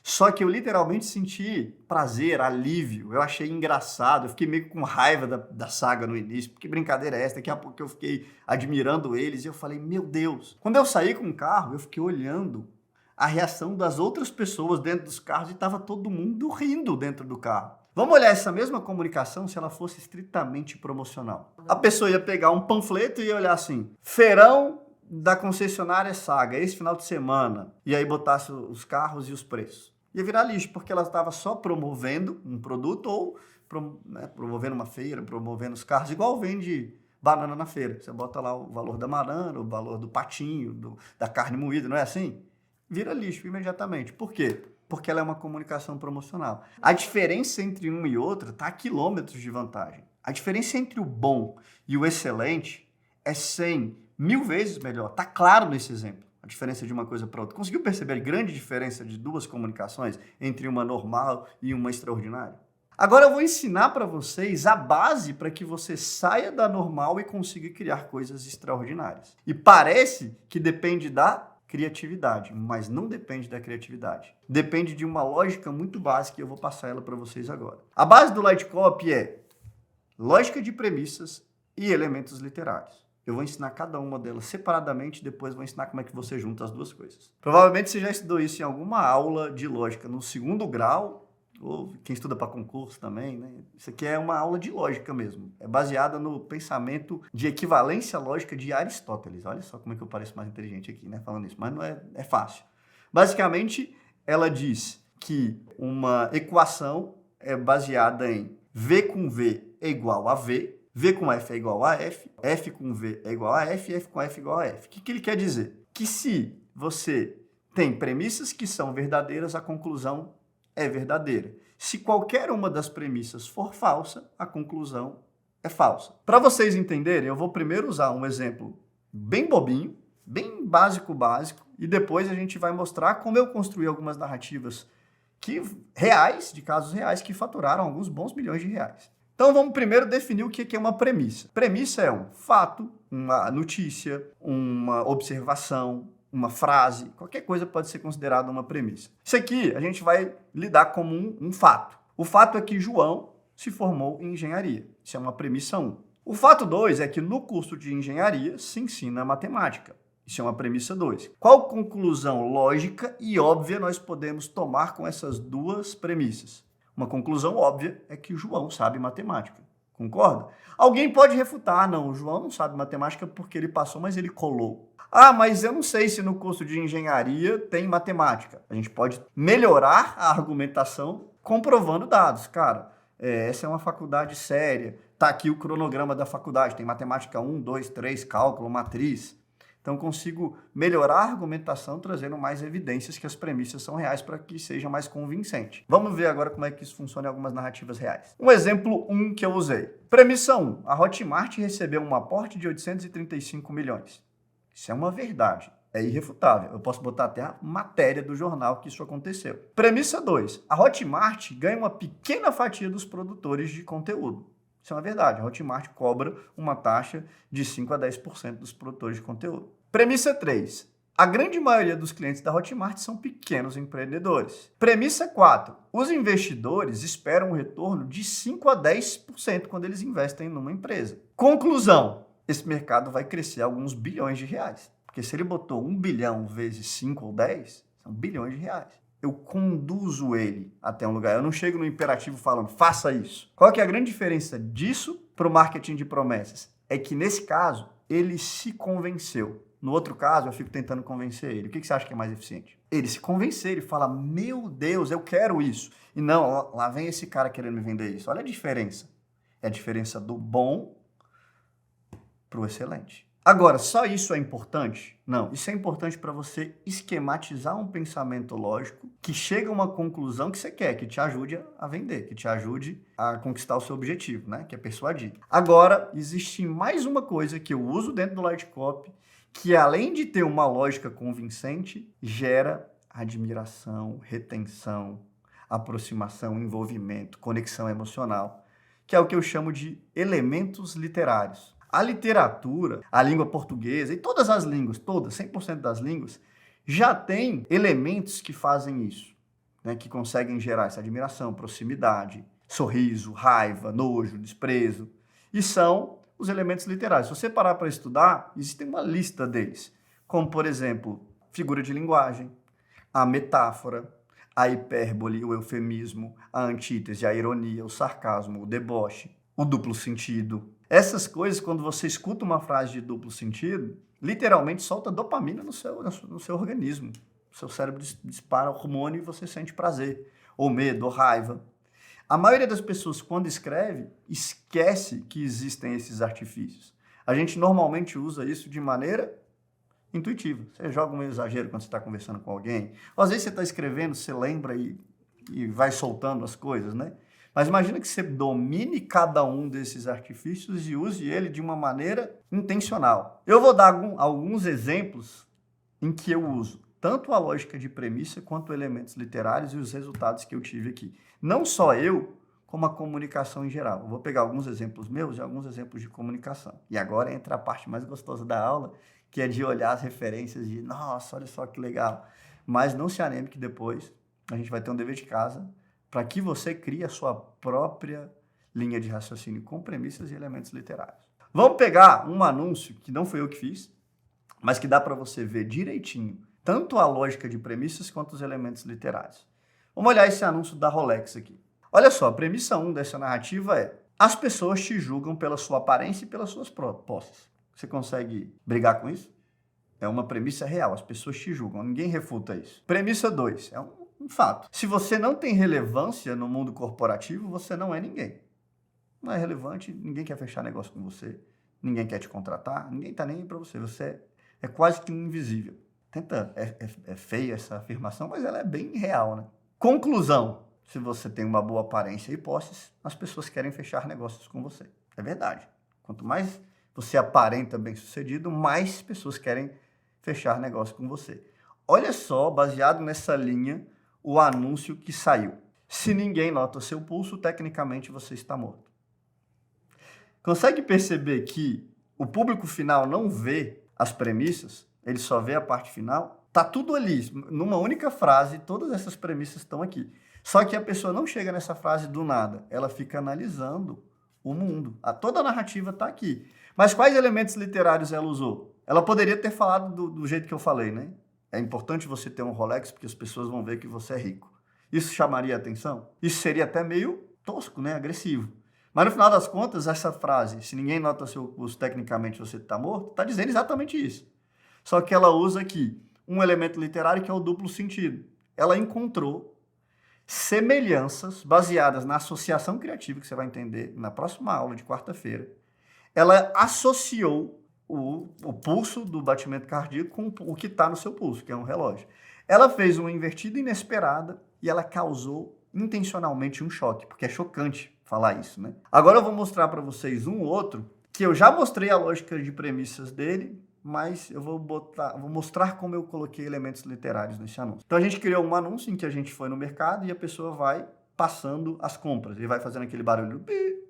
Só que eu literalmente senti prazer, alívio, eu achei engraçado, eu fiquei meio com raiva da Saga no início, porque brincadeira é essa? Daqui a pouco eu fiquei admirando eles e eu falei, meu Deus. Quando eu saí com o carro, eu fiquei olhando a reação das outras pessoas dentro dos carros e estava todo mundo rindo dentro do carro. Vamos olhar essa mesma comunicação se ela fosse estritamente promocional. A pessoa ia pegar um panfleto e ia olhar assim, feirão da concessionária Saga, esse final de semana, e aí botasse os carros e os preços. Ia virar lixo, porque ela estava só promovendo um produto ou promovendo uma feira, promovendo os carros, igual vende banana na feira. Você bota lá o valor da banana, o valor do patinho, da carne moída, não é assim? Vira lixo imediatamente. Por quê? Porque ela é uma comunicação promocional. A diferença entre um e outro está a quilômetros de vantagem. A diferença entre o bom e o excelente é 100, 1000 vezes melhor. Está claro nesse exemplo, a diferença de uma coisa para outra. Conseguiu perceber a grande diferença de duas comunicações entre uma normal e uma extraordinária? Agora eu vou ensinar para vocês a base para que você saia da normal e consiga criar coisas extraordinárias. E parece que depende da criatividade, mas não depende da criatividade. Depende de uma lógica muito básica e eu vou passar ela para vocês agora. A base do Light Copy é lógica de premissas e elementos literários. Eu vou ensinar cada uma delas separadamente e depois vou ensinar como é que você junta as duas coisas. Provavelmente você já estudou isso em alguma aula de lógica no 2º grau, ou quem estuda para concurso também, né? Isso aqui é uma aula de lógica mesmo. É baseada no pensamento de equivalência lógica de Aristóteles. Olha só como é que eu pareço mais inteligente aqui, né? Falando isso, mas não é fácil. Basicamente, ela diz que uma equação é baseada em V com V é igual a V, V com F é igual a F, F com V é igual a F e F com F é igual a F. O que ele quer dizer? Que se você tem premissas que são verdadeiras, a conclusão é verdadeira. Se qualquer uma das premissas for falsa, a conclusão é falsa. Para vocês entenderem, eu vou primeiro usar um exemplo bem bobinho, bem básico, e depois a gente vai mostrar como eu construí algumas narrativas reais, de casos reais, que faturaram alguns bons milhões de reais. Então vamos primeiro definir o que é uma premissa. Premissa é um fato, uma notícia, uma observação, uma frase, qualquer coisa pode ser considerada uma premissa. Isso aqui a gente vai lidar como um fato. O fato é que João se formou em engenharia. Isso é uma premissa 1. O fato 2 é que no curso de engenharia se ensina matemática. Isso é uma premissa 2. Qual conclusão lógica e óbvia nós podemos tomar com essas duas premissas? Uma conclusão óbvia é que o João sabe matemática. Concorda? Alguém pode refutar, não, o João não sabe matemática porque ele passou, mas ele colou. Ah, mas eu não sei se no curso de engenharia tem matemática. A gente pode melhorar a argumentação comprovando dados. Cara, essa é uma faculdade séria. Tá aqui o cronograma da faculdade. Tem matemática 1, 2, 3, cálculo, matriz. Então, consigo melhorar a argumentação trazendo mais evidências que as premissas são reais para que seja mais convincente. Vamos ver agora como é que isso funciona em algumas narrativas reais. Um exemplo 1 que eu usei. Premissa 1. A Hotmart recebeu um aporte de 835 milhões. Isso é uma verdade. É irrefutável. Eu posso botar até a matéria do jornal que isso aconteceu. Premissa 2. A Hotmart ganha uma pequena fatia dos produtores de conteúdo. Isso é uma verdade. A Hotmart cobra uma taxa de 5 a 10% dos produtores de conteúdo. Premissa 3. A grande maioria dos clientes da Hotmart são pequenos empreendedores. Premissa 4. Os investidores esperam um retorno de 5 a 10% quando eles investem numa empresa. Conclusão. Esse mercado vai crescer alguns bilhões de reais. Porque se ele botou 1 bilhão vezes 5 ou 10, são bilhões de reais. Eu conduzo ele até um lugar. Eu não chego no imperativo falando, faça isso. Qual que é a grande diferença disso para o marketing de promessas? É que nesse caso, ele se convenceu. No outro caso, eu fico tentando convencer ele. O que você acha que é mais eficiente? Ele se convencer, ele fala, meu Deus, eu quero isso. E não, lá vem esse cara querendo me vender isso. Olha a diferença. É a diferença do bom para o excelente. Agora, só isso é importante? Não, isso é importante para você esquematizar um pensamento lógico que chega a uma conclusão que você quer, que te ajude a vender, que te ajude a conquistar o seu objetivo, né? Que é persuadir. Agora, existe mais uma coisa que eu uso dentro do Light Copy, que além de ter uma lógica convincente, gera admiração, retenção, aproximação, envolvimento, conexão emocional, que é o que eu chamo de elementos literários. A literatura, a língua portuguesa e todas as línguas, 100% das línguas, já tem elementos que fazem isso, né, que conseguem gerar essa admiração, proximidade, sorriso, raiva, nojo, desprezo. E são os elementos literários. Se você parar para estudar, existe uma lista deles, como, por exemplo, figura de linguagem, a metáfora, a hipérbole, o eufemismo, a antítese, a ironia, o sarcasmo, o deboche, o duplo sentido. Essas coisas, quando você escuta uma frase de duplo sentido, literalmente solta dopamina no seu organismo. O seu cérebro dispara hormônio e você sente prazer, ou medo, ou raiva. A maioria das pessoas, quando escreve, esquece que existem esses artifícios. A gente normalmente usa isso de maneira intuitiva. Você joga um exagero quando você está conversando com alguém. Ou às vezes você está escrevendo, você lembra e vai soltando as coisas, né? Mas imagina que você domine cada um desses artifícios e use ele de uma maneira intencional. Eu vou dar alguns exemplos em que eu uso tanto a lógica de premissa quanto elementos literários e os resultados que eu tive aqui. Não só eu, como a comunicação em geral. Eu vou pegar alguns exemplos meus e alguns exemplos de comunicação. E agora entra a parte mais gostosa da aula, que é de olhar as referências e, nossa, olha só que legal. Mas não se anime que depois a gente vai ter um dever de casa para que você crie a sua própria linha de raciocínio com premissas e elementos literários. Vamos pegar um anúncio que não foi eu que fiz, mas que dá para você ver direitinho tanto a lógica de premissas quanto os elementos literários. Vamos olhar esse anúncio da Rolex aqui. Olha só, a premissa 1 dessa narrativa é: as pessoas te julgam pela sua aparência e pelas suas posses. Você consegue brigar com isso? É uma premissa real, as pessoas te julgam, ninguém refuta isso. Premissa 2, é um fato. Se você não tem relevância no mundo corporativo, você não é ninguém. Não é relevante, ninguém quer fechar negócio com você, ninguém quer te contratar, ninguém está nem aí para você. Você é quase que um invisível. É feia essa afirmação, mas ela é bem real, né? Conclusão: se você tem uma boa aparência e posses, as pessoas querem fechar negócios com você. É verdade. Quanto mais você aparenta bem-sucedido, mais pessoas querem fechar negócio com você. Olha só, baseado nessa linha, o anúncio que saiu. Se ninguém nota seu pulso, tecnicamente você está morto. Consegue perceber que o público final não vê as premissas? Ele só vê a parte final? Tá tudo ali, numa única frase, todas essas premissas estão aqui. Só que a pessoa não chega nessa frase do nada, ela fica analisando o mundo. Toda a narrativa está aqui. Mas quais elementos literários ela usou? Ela poderia ter falado do jeito que eu falei, né? É importante você ter um Rolex porque as pessoas vão ver que você é rico. Isso chamaria atenção? Isso seria até meio tosco, né? Agressivo. Mas no final das contas, essa frase, se ninguém nota seu pulso, tecnicamente você está morto, está dizendo exatamente isso. Só que ela usa aqui um elemento literário que é o duplo sentido. Ela encontrou semelhanças baseadas na associação criativa, que você vai entender na próxima aula de quarta-feira. Ela associou o pulso do batimento cardíaco com o que está no seu pulso, que é um relógio. Ela fez uma invertida inesperada e ela causou intencionalmente um choque, porque é chocante falar isso, né? Agora eu vou mostrar para vocês um outro, que eu já mostrei a lógica de premissas dele, mas eu vou mostrar como eu coloquei elementos literários nesse anúncio. Então a gente criou um anúncio em que a gente foi no mercado e a pessoa vai passando as compras. Ele vai fazendo aquele barulho pi,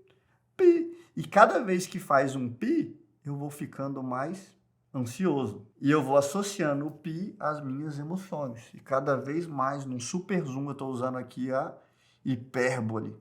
pi. E cada vez que faz um pi, eu vou ficando mais ansioso. E eu vou associando o pi às minhas emoções. E cada vez mais, num super zoom, eu estou usando aqui a hipérbole,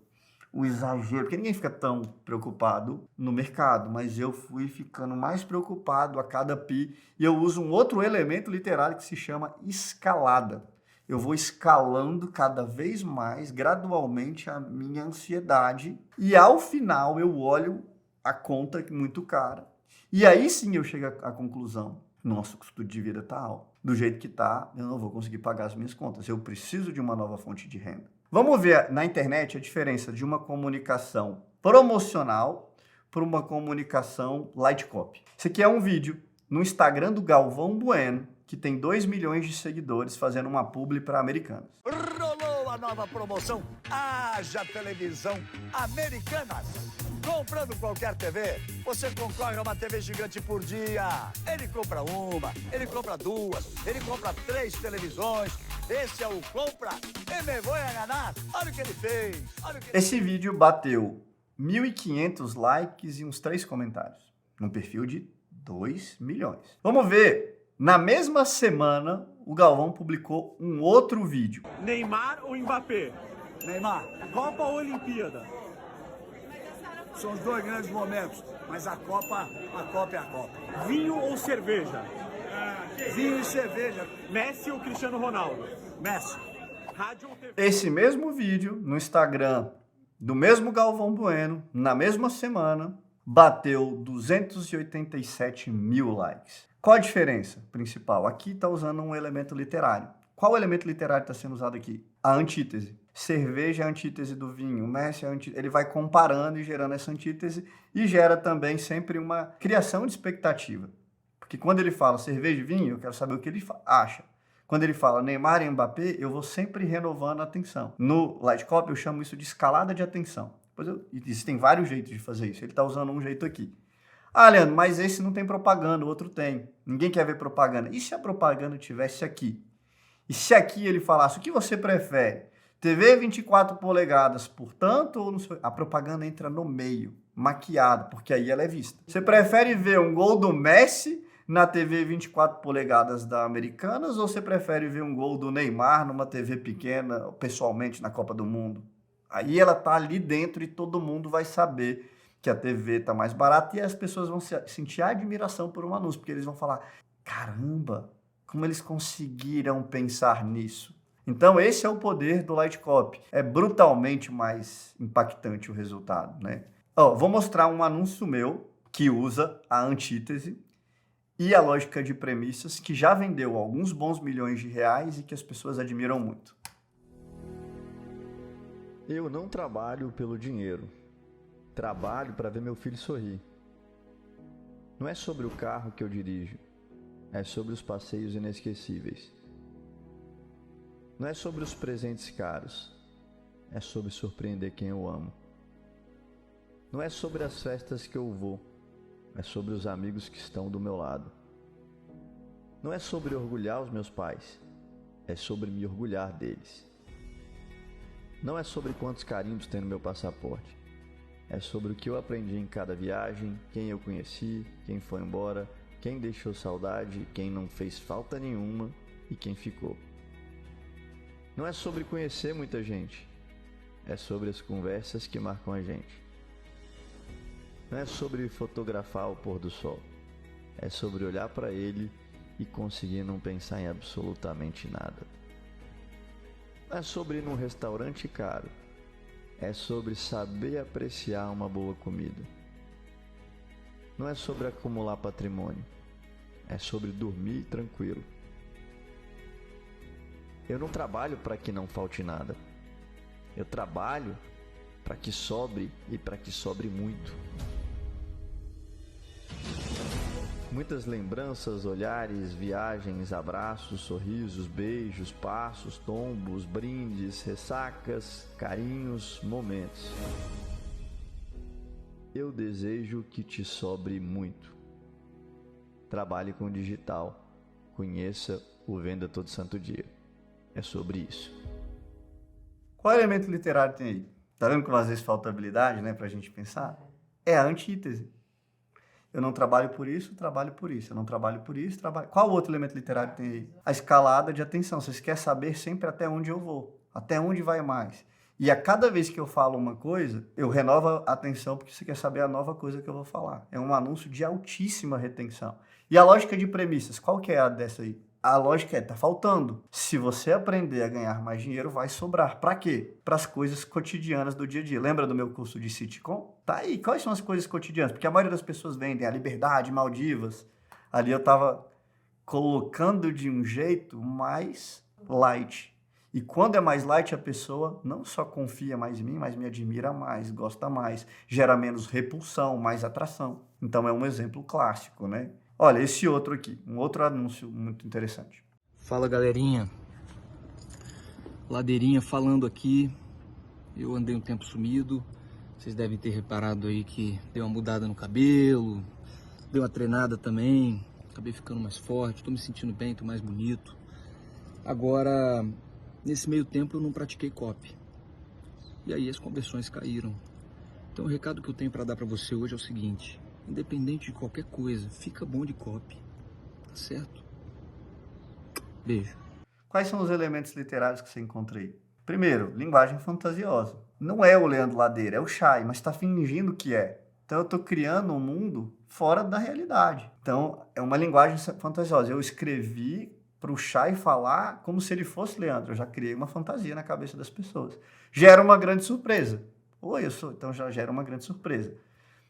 o exagero, porque ninguém fica tão preocupado no mercado, mas eu fui ficando mais preocupado a cada pi, e eu uso um outro elemento literário que se chama escalada. Eu vou escalando cada vez mais, gradualmente, a minha ansiedade, e ao final eu olho a conta muito cara, e aí sim eu chego à conclusão, nosso custo de vida está alto. Do jeito que está, eu não vou conseguir pagar as minhas contas, eu preciso de uma nova fonte de renda. Vamos ver na internet a diferença de uma comunicação promocional para uma comunicação light copy. Esse aqui é um vídeo no Instagram do Galvão Bueno, que tem 2 milhões de seguidores fazendo uma publi para Americanas. Rolou a nova promoção Haja Televisão Americanas. Comprando qualquer TV, você concorre a uma TV gigante por dia. Ele compra uma, ele compra duas, ele compra 3 televisões. Esse é o compra e me vou enganar. Olha o que ele fez. Esse vídeo bateu 1.500 likes e uns 3 comentários, num perfil de 2 milhões. Vamos ver. Na mesma semana, o Galvão publicou um outro vídeo. Neymar ou Mbappé? Neymar, Copa ou Olimpíada? são os 2 grandes momentos, mas a Copa é a Copa. Vinho ou cerveja? Vinho e cerveja, Messi ou Cristiano Ronaldo? Messi. Rádio ou TV? Esse mesmo vídeo, no Instagram do mesmo Galvão Bueno, na mesma semana, bateu 287 mil likes. Qual a diferença principal? Aqui está usando um elemento literário. Qual elemento literário está sendo usado aqui? A antítese. Cerveja é a antítese do vinho, Messi é a antítese. Ele vai comparando e gerando essa antítese e gera também sempre uma criação de expectativa. Porque quando ele fala cerveja e vinho, eu quero saber o que ele acha. Quando ele fala Neymar e Mbappé, eu vou sempre renovando a atenção. No Light Copy eu chamo isso de escalada de atenção. Existem vários jeitos de fazer isso. Ele está usando um jeito aqui. Ah, Leandro, mas esse não tem propaganda, o outro tem. Ninguém quer ver propaganda. E se a propaganda tivesse aqui? E se aqui ele falasse, o que você prefere? TV 24 polegadas, portanto, ou não sei, a propaganda entra no meio, maquiada, porque aí ela é vista. Você prefere ver um gol do Messi na TV 24 polegadas da Americanas ou você prefere ver um gol do Neymar numa TV pequena, pessoalmente, na Copa do Mundo? Aí ela tá ali dentro e todo mundo vai saber que a TV tá mais barata e as pessoas vão sentir admiração por um anúncio, porque eles vão falar, caramba, como eles conseguiram pensar nisso? Então esse é o poder do Light Copy. É brutalmente mais impactante o resultado, né? Vou mostrar um anúncio meu que usa a antítese e a lógica de premissas que já vendeu alguns bons milhões de reais e que as pessoas admiram muito. Eu não trabalho pelo dinheiro. Trabalho para ver meu filho sorrir. Não é sobre o carro que eu dirijo. É sobre os passeios inesquecíveis. Não é sobre os presentes caros. É sobre surpreender quem eu amo. Não é sobre as festas que eu vou, é sobre os amigos que estão do meu lado. Não é sobre orgulhar os meus pais, é sobre me orgulhar deles. Não é sobre quantos carimbos tem no meu passaporte, é sobre o que eu aprendi em cada viagem, quem eu conheci, quem foi embora, quem deixou saudade, quem não fez falta nenhuma e quem ficou. Não é sobre conhecer muita gente, é sobre as conversas que marcam a gente. Não é sobre fotografar o pôr do sol, é sobre olhar para ele e conseguir não pensar em absolutamente nada. Não é sobre ir num restaurante caro, é sobre saber apreciar uma boa comida. Não é sobre acumular patrimônio, é sobre dormir tranquilo. Eu não trabalho para que não falte nada, eu trabalho para que sobre e para que sobre muito. Muitas lembranças, olhares, viagens, abraços, sorrisos, beijos, passos, tombos, brindes, ressacas, carinhos, momentos. Eu desejo que te sobre muito. Trabalhe com digital. Conheça o Venda Todo Santo Dia. É sobre isso. Qual elemento literário tem aí? Tá vendo que às vezes falta habilidade, né, pra gente pensar? É a antítese. Eu não trabalho por isso, trabalho por isso. Eu não trabalho por isso, trabalho... Qual outro elemento literário tem aí? A escalada de atenção. Você quer saber sempre até onde eu vou. Até onde vai mais. E a cada vez que eu falo uma coisa, eu renovo a atenção porque você quer saber a nova coisa que eu vou falar. É um anúncio de altíssima retenção. E a lógica de premissas, qual que é a dessa aí? A lógica é, tá faltando. Se você aprender a ganhar mais dinheiro, vai sobrar. Para quê? Para as coisas cotidianas do dia a dia. Lembra do meu curso de sitcom? Tá aí. Quais são as coisas cotidianas? Porque a maioria das pessoas vendem a liberdade, Maldivas. Ali eu tava colocando de um jeito mais light. E quando é mais light, a pessoa não só confia mais em mim, mas me admira mais, gosta mais, gera menos repulsão, mais atração. Então é um exemplo clássico, né? Olha, esse outro aqui, um outro anúncio muito interessante. Fala, galerinha. Ladeirinha falando aqui. Eu andei um tempo sumido. Vocês devem ter reparado aí que deu uma mudada no cabelo, deu uma treinada também. Acabei ficando mais forte, tô me sentindo bem, tô mais bonito. Agora, nesse meio tempo eu não pratiquei copy. E aí as conversões caíram. Então o recado que eu tenho para dar para você hoje é o seguinte: independente de qualquer coisa, fica bom de copy, tá certo? Beijo. Quais são os elementos literários que você encontra aí? Primeiro, linguagem fantasiosa. Não é o Leandro Ladeira, é o Chay, mas está fingindo que é. Então eu estou criando um mundo fora da realidade. Então é uma linguagem fantasiosa. Eu escrevi para o Chay falar como se ele fosse Leandro. Eu já criei uma fantasia na cabeça das pessoas. Gera uma grande surpresa. Oi, eu sou. Então já gera uma grande surpresa.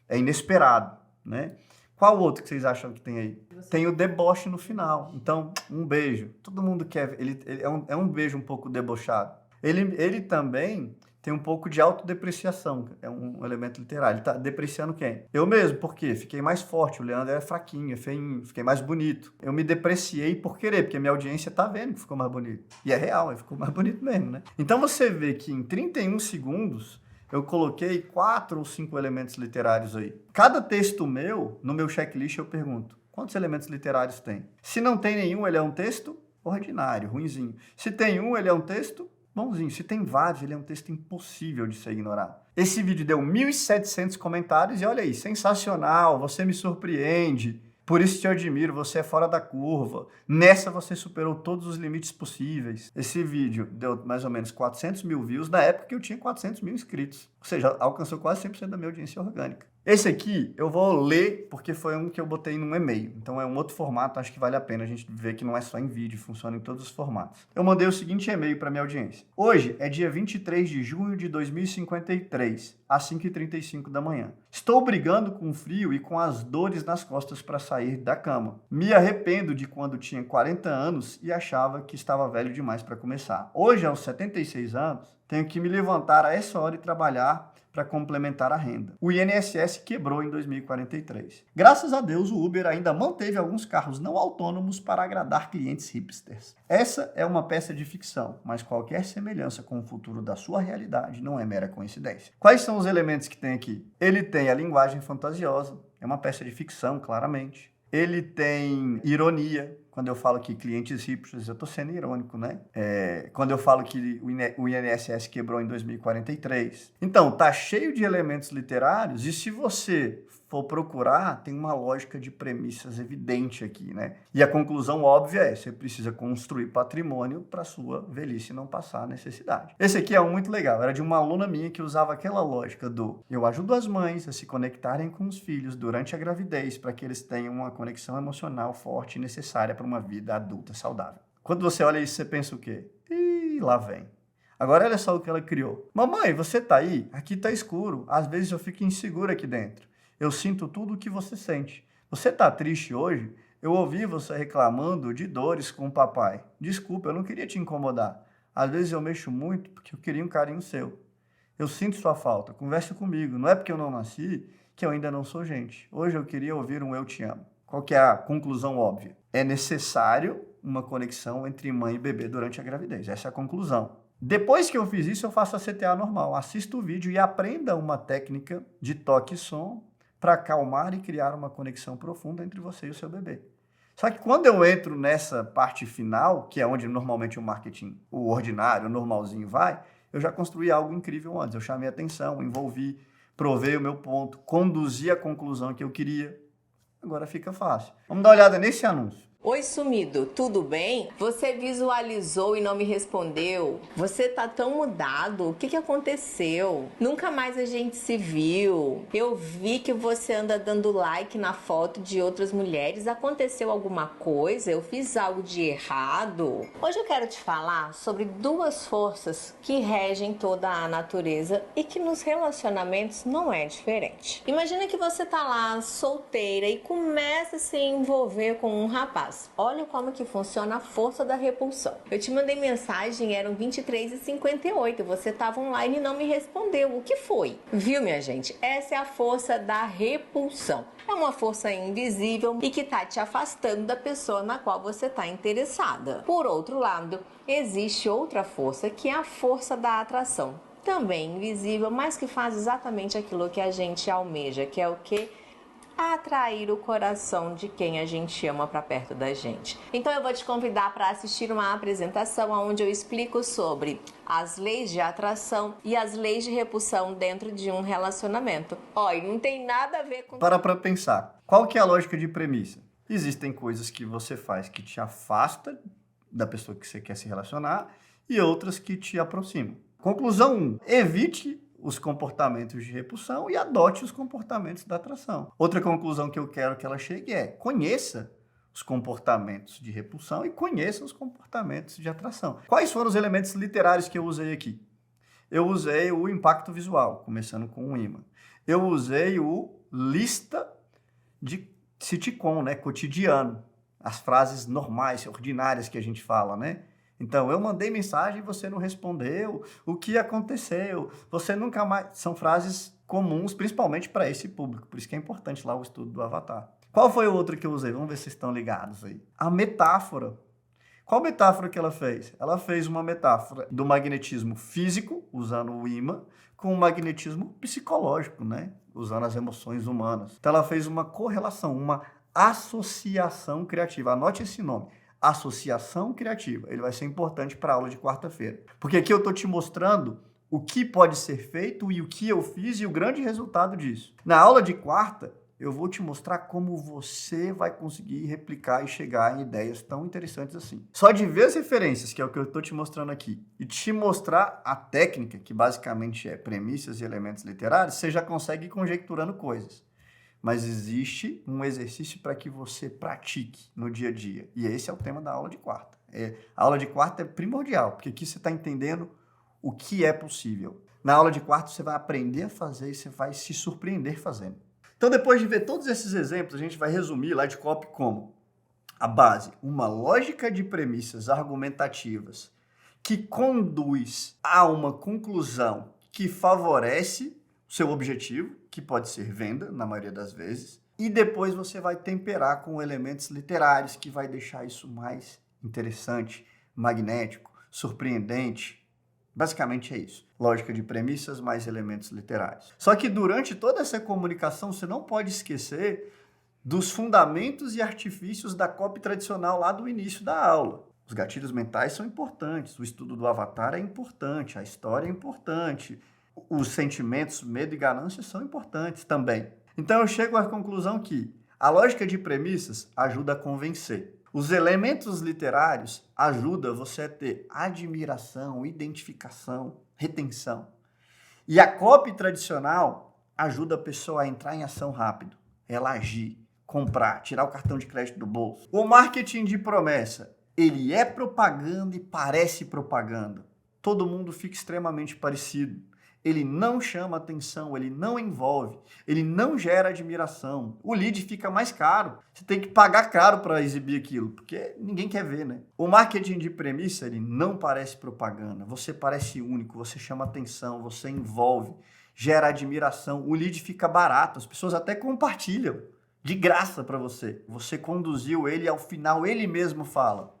É inesperado. Né? Qual outro que vocês acham que tem aí? Tem o deboche no final. Então, um beijo. Todo mundo quer... Ele é um beijo um pouco debochado. Ele também tem um pouco de autodepreciação. É um elemento literário. Ele está depreciando quem? Eu mesmo. Por quê? Fiquei mais forte. O Leandro é fraquinho, é feinho. Fiquei mais bonito. Eu me depreciei por querer, porque minha audiência está vendo que ficou mais bonito. E é real, ele ficou mais bonito mesmo, né? Então, você vê que em 31 segundos... eu coloquei 4 ou 5 elementos literários aí. Cada texto meu, no meu checklist, eu pergunto, quantos elementos literários tem? Se não tem nenhum, ele é um texto ordinário, ruinzinho. Se tem um, ele é um texto bonzinho. Se tem vários, ele é um texto impossível de ser ignorado. Esse vídeo deu 1.700 comentários e olha aí, sensacional, você me surpreende. Por isso te admiro, você é fora da curva. Nessa você superou todos os limites possíveis. Esse vídeo deu mais ou menos 400 mil views na época que eu tinha 400 mil inscritos. Ou seja, alcançou quase 100% da minha audiência orgânica. Esse aqui eu vou ler porque foi um que eu botei num e-mail. Então é um outro formato, acho que vale a pena a gente ver que não é só em vídeo, funciona em todos os formatos. Eu mandei o seguinte e-mail para minha audiência. Hoje é dia 23 de junho de 2053, às 5h35 da manhã. Estou brigando com o frio e com as dores nas costas para sair da cama. Me arrependo de quando tinha 40 anos e achava que estava velho demais para começar. Hoje, aos 76 anos, tenho que me levantar a essa hora e trabalhar para complementar a renda. O INSS quebrou em 2043. Graças a Deus, o Uber ainda manteve alguns carros não autônomos para agradar clientes hipsters. Essa é uma peça de ficção, mas qualquer semelhança com o futuro da sua realidade não é mera coincidência. Quais são os elementos que tem aqui? Ele tem a linguagem fantasiosa, é uma peça de ficção, claramente. Ele tem ironia. Quando eu falo que clientes hipsters, eu estou sendo irônico, né? Quando eu falo que o INSS quebrou em 2043. Então, tá cheio de elementos literários e se você for procurar, tem uma lógica de premissas evidente aqui, né? E a conclusão óbvia é, você precisa construir patrimônio para sua velhice não passar necessidade. Esse aqui é um muito legal, era de uma aluna minha que usava aquela lógica do eu ajudo as mães a se conectarem com os filhos durante a gravidez para que eles tenham uma conexão emocional forte e necessária para uma vida adulta saudável. Quando você olha isso, você pensa o quê? Ih, lá vem. Agora olha só o que ela criou. Mamãe, você tá aí? Aqui tá escuro. Às vezes eu fico insegura aqui dentro. Eu sinto tudo o que você sente. Você tá triste hoje? Eu ouvi você reclamando de dores com o papai. Desculpa, eu não queria te incomodar. Às vezes eu mexo muito porque eu queria um carinho seu. Eu sinto sua falta. Conversa comigo. Não é porque eu não nasci que eu ainda não sou gente. Hoje eu queria ouvir um eu te amo. Qual que é a conclusão óbvia? É necessário uma conexão entre mãe e bebê durante a gravidez. Essa é a conclusão. Depois que eu fiz isso, eu faço a CTA normal. Assista o vídeo e aprenda uma técnica de toque e som para acalmar e criar uma conexão profunda entre você e o seu bebê. Só que quando eu entro nessa parte final, que é onde normalmente o marketing, o ordinário, o normalzinho vai, eu já construí algo incrível antes. Eu chamei atenção, envolvi, provei o meu ponto, conduzi a conclusão que eu queria. Agora fica fácil. Vamos dar uma olhada nesse anúncio. Oi, sumido, tudo bem? Você visualizou e não me respondeu? Você tá tão mudado, o que aconteceu? Nunca mais a gente se viu. Eu vi que você anda dando like na foto de outras mulheres. Aconteceu alguma coisa? Eu fiz algo de errado? Hoje eu quero te falar sobre duas forças que regem toda a natureza e que nos relacionamentos não é diferente. Imagina que você tá lá solteira e começa a se envolver com um rapaz. Olha como que funciona a força da repulsão. Eu te mandei mensagem, eram 23h58. Você estava online e não me respondeu. O que foi? Viu, minha gente? Essa é a força da repulsão. É uma força invisível e que está te afastando da pessoa na qual você está interessada. Por outro lado, existe outra força que é a força da atração. Também invisível, mas que faz exatamente aquilo que a gente almeja, que é o quê? Atrair o coração de quem a gente ama para perto da gente. Então eu vou te convidar para assistir uma apresentação onde eu explico sobre as leis de atração e as leis de repulsão dentro de um relacionamento. E não tem nada a ver com... Para pensar. Qual que é a lógica de premissa? Existem coisas que você faz que te afasta da pessoa que você quer se relacionar e outras que te aproximam. Conclusão 1. Evite os comportamentos de repulsão e adote os comportamentos da atração. Outra conclusão que eu quero que ela chegue é: conheça os comportamentos de repulsão e conheça os comportamentos de atração. Quais foram os elementos literários que eu usei aqui? Eu usei o impacto visual, começando com o imã. Eu usei o lista de sitcom, né, cotidiano. As frases normais, ordinárias que a gente fala, né? Então, eu mandei mensagem e você não respondeu. O que aconteceu? Você nunca mais... São frases comuns, principalmente para esse público. Por isso que é importante lá o estudo do Avatar. Qual foi o outro que eu usei? Vamos ver se vocês estão ligados aí. A metáfora. Qual metáfora que ela fez? Ela fez uma metáfora do magnetismo físico, usando o ímã, com o magnetismo psicológico, né? Usando as emoções humanas. Então, ela fez uma correlação, uma associação criativa. Anote esse nome. Associação criativa. Ele vai ser importante para a aula de quarta-feira. Porque aqui eu estou te mostrando o que pode ser feito e o que eu fiz e o grande resultado disso. Na aula de quarta, eu vou te mostrar como você vai conseguir replicar e chegar em ideias tão interessantes assim. Só de ver as referências, que é o que eu estou te mostrando aqui, e te mostrar a técnica, que basicamente é premissas e elementos literários, você já consegue ir conjecturando coisas. Mas existe um exercício para que você pratique no dia a dia. E esse é o tema da aula de quarta. A aula de quarta é primordial, porque aqui você está entendendo o que é possível. Na aula de quarta você vai aprender a fazer e você vai se surpreender fazendo. Então, depois de ver todos esses exemplos, a gente vai resumir lá de copy como a base, uma lógica de premissas argumentativas que conduz a uma conclusão que favorece seu objetivo, que pode ser venda, na maioria das vezes, e depois você vai temperar com elementos literários, que vai deixar isso mais interessante, magnético, surpreendente. Basicamente é isso. Lógica de premissas mais elementos literários. Só que durante toda essa comunicação, você não pode esquecer dos fundamentos e artifícios da copy tradicional lá do início da aula. Os gatilhos mentais são importantes, o estudo do avatar é importante, a história é importante, os sentimentos, medo e ganância são importantes também. Então eu chego à conclusão que a lógica de premissas ajuda a convencer. Os elementos literários ajudam você a ter admiração, identificação, retenção. E a copy tradicional ajuda a pessoa a entrar em ação rápido, ela agir, comprar, tirar o cartão de crédito do bolso. O marketing de promessa, ele é propaganda e parece propaganda. Todo mundo fica extremamente parecido. Ele não chama atenção, ele não envolve, ele não gera admiração. O lead fica mais caro. Você tem que pagar caro para exibir aquilo, porque ninguém quer ver, né? O marketing de premissa, ele não parece propaganda. Você parece único, você chama atenção, você envolve, gera admiração. O lead fica barato, as pessoas até compartilham de graça para você. Você conduziu ele, ao final ele mesmo fala: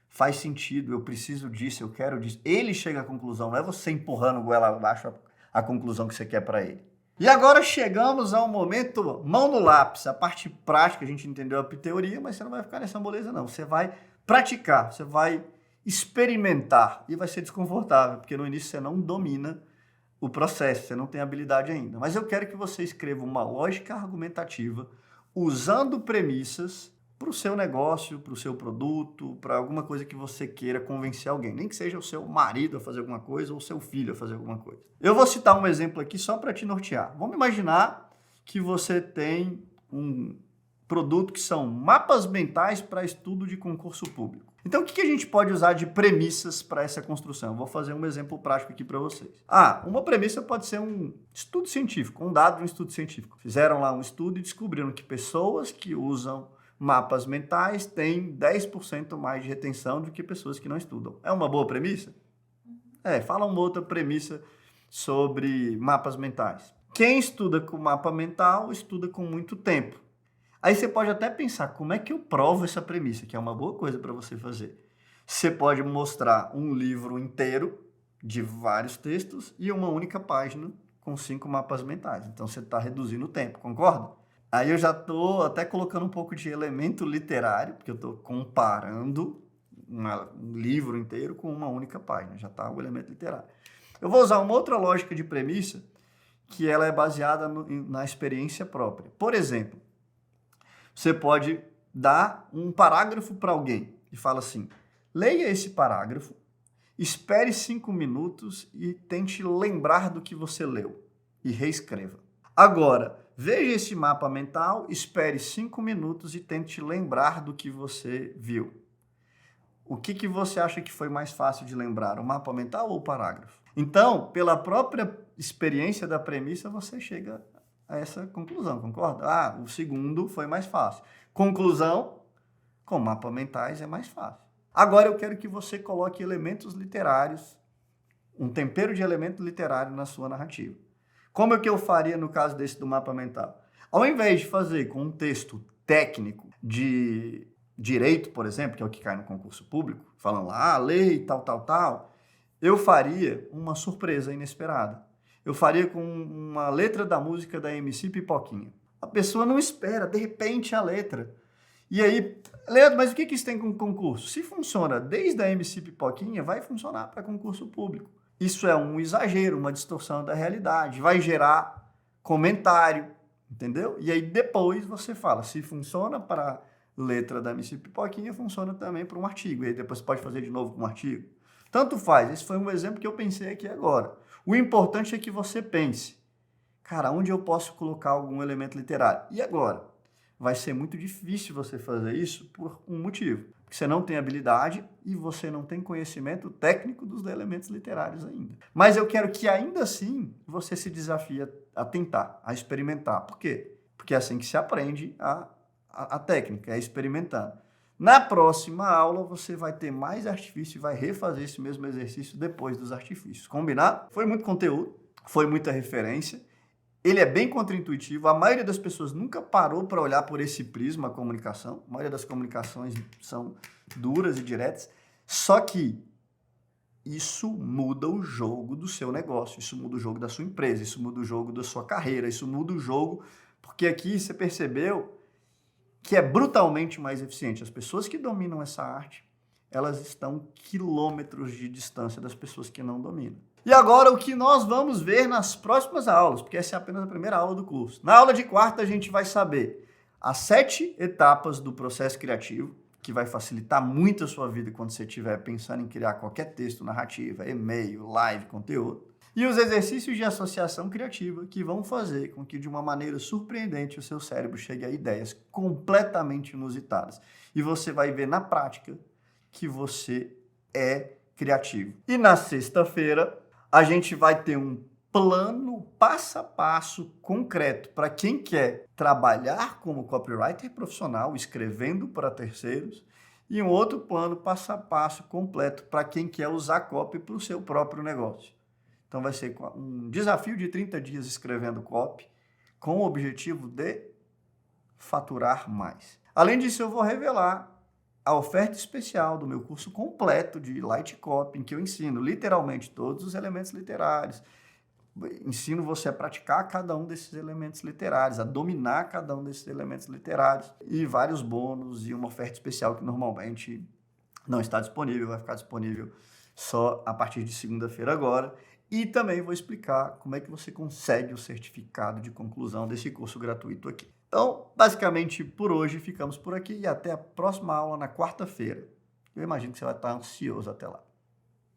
faz sentido, eu preciso disso, eu quero disso. Ele chega à conclusão, não é você empurrando goela abaixo a conclusão que você quer para ele. E agora chegamos ao momento mão no lápis, a parte prática. A gente entendeu a teoria, mas você não vai ficar nessa moleza não. Você vai praticar, você vai experimentar e vai ser desconfortável, porque no início você não domina o processo, você não tem habilidade ainda. Mas eu quero que você escreva uma lógica argumentativa usando premissas para o seu negócio, para o seu produto, para alguma coisa que você queira convencer alguém. Nem que seja o seu marido a fazer alguma coisa ou o seu filho a fazer alguma coisa. Eu vou citar um exemplo aqui só para te nortear. Vamos imaginar que você tem um produto que são mapas mentais para estudo de concurso público. Então, o que a gente pode usar de premissas para essa construção? Eu vou fazer um exemplo prático aqui para vocês. Uma premissa pode ser um estudo científico, um dado de um estudo científico. Fizeram lá um estudo e descobriram que pessoas que usam mapas mentais têm 10% mais de retenção do que pessoas que não estudam. É uma boa premissa? Fala uma outra premissa sobre mapas mentais. Quem estuda com mapa mental, estuda com muito tempo. Aí você pode até pensar, como é que eu provo essa premissa? Que é uma boa coisa para você fazer. Você pode mostrar um livro inteiro de vários textos e uma única página com 5 mapas mentais. Então você está reduzindo o tempo, concorda? Aí eu já estou até colocando um pouco de elemento literário, porque eu estou comparando um livro inteiro com uma única página. Já está o elemento literário. Eu vou usar uma outra lógica de premissa, que ela é baseada na experiência própria. Por exemplo, você pode dar um parágrafo para alguém e fala assim: leia esse parágrafo, espere 5 minutos e tente lembrar do que você leu e reescreva. Agora, veja esse mapa mental, espere 5 minutos e tente lembrar do que você viu. O que você acha que foi mais fácil de lembrar, o mapa mental ou o parágrafo? Então, pela própria experiência da premissa, você chega a essa conclusão, concorda? O segundo foi mais fácil. Conclusão, com mapa mentais é mais fácil. Agora eu quero que você coloque elementos literários, um tempero de elemento literário na sua narrativa. Como é que eu faria no caso desse do mapa mental? Ao invés de fazer com um texto técnico de direito, por exemplo, que é o que cai no concurso público, falando lá, lei, tal, eu faria uma surpresa inesperada. Eu faria com uma letra da música da MC Pipoquinha. A pessoa não espera, de repente, a letra. E aí, Leandro, mas o que isso tem com concurso? Se funciona desde a MC Pipoquinha, vai funcionar para concurso público. Isso é um exagero, uma distorção da realidade. Vai gerar comentário, entendeu? E aí depois você fala, se funciona para letra da MC Pipoquinha, funciona também para um artigo. E aí depois você pode fazer de novo com um artigo. Tanto faz. Esse foi um exemplo que eu pensei aqui agora. O importante é que você pense, cara, onde eu posso colocar algum elemento literário? E agora? Vai ser muito difícil você fazer isso por um motivo. Porque você não tem habilidade e você não tem conhecimento técnico dos elementos literários ainda. Mas eu quero que ainda assim você se desafie a tentar, a experimentar. Por quê? Porque é assim que se aprende a técnica, é experimentando. Na próxima aula você vai ter mais artifício e vai refazer esse mesmo exercício depois dos artifícios. Combinado? Foi muito conteúdo, foi muita referência. Ele é bem contraintuitivo, a maioria das pessoas nunca parou para olhar por esse prisma a comunicação, a maioria das comunicações são duras e diretas, só que isso muda o jogo do seu negócio, isso muda o jogo da sua empresa, isso muda o jogo da sua carreira, isso muda o jogo, porque aqui você percebeu que é brutalmente mais eficiente. As pessoas que dominam essa arte, elas estão quilômetros de distância das pessoas que não dominam. E agora o que nós vamos ver nas próximas aulas, porque essa é apenas a primeira aula do curso. Na aula de quarta a gente vai saber as 7 etapas do processo criativo, que vai facilitar muito a sua vida quando você estiver pensando em criar qualquer texto, narrativa, e-mail, live, conteúdo. E os exercícios de associação criativa, que vão fazer com que, de uma maneira surpreendente, o seu cérebro chegue a ideias completamente inusitadas. E você vai ver na prática que você é criativo. E na sexta-feira, a gente vai ter um plano passo a passo concreto para quem quer trabalhar como copywriter profissional, escrevendo para terceiros, e um outro plano passo a passo completo para quem quer usar copy para o seu próprio negócio. Então vai ser um desafio de 30 dias escrevendo copy, com o objetivo de faturar mais. Além disso, eu vou revelar a oferta especial do meu curso completo de Light Copy, em que eu ensino literalmente todos os elementos literários, ensino você a praticar cada um desses elementos literários, a dominar cada um desses elementos literários, e vários bônus e uma oferta especial que normalmente não está disponível, vai ficar disponível só a partir de segunda-feira agora. E também vou explicar como é que você consegue o certificado de conclusão desse curso gratuito aqui. Então, basicamente, por hoje ficamos por aqui e até a próxima aula na quarta-feira. Eu imagino que você vai estar ansioso até lá.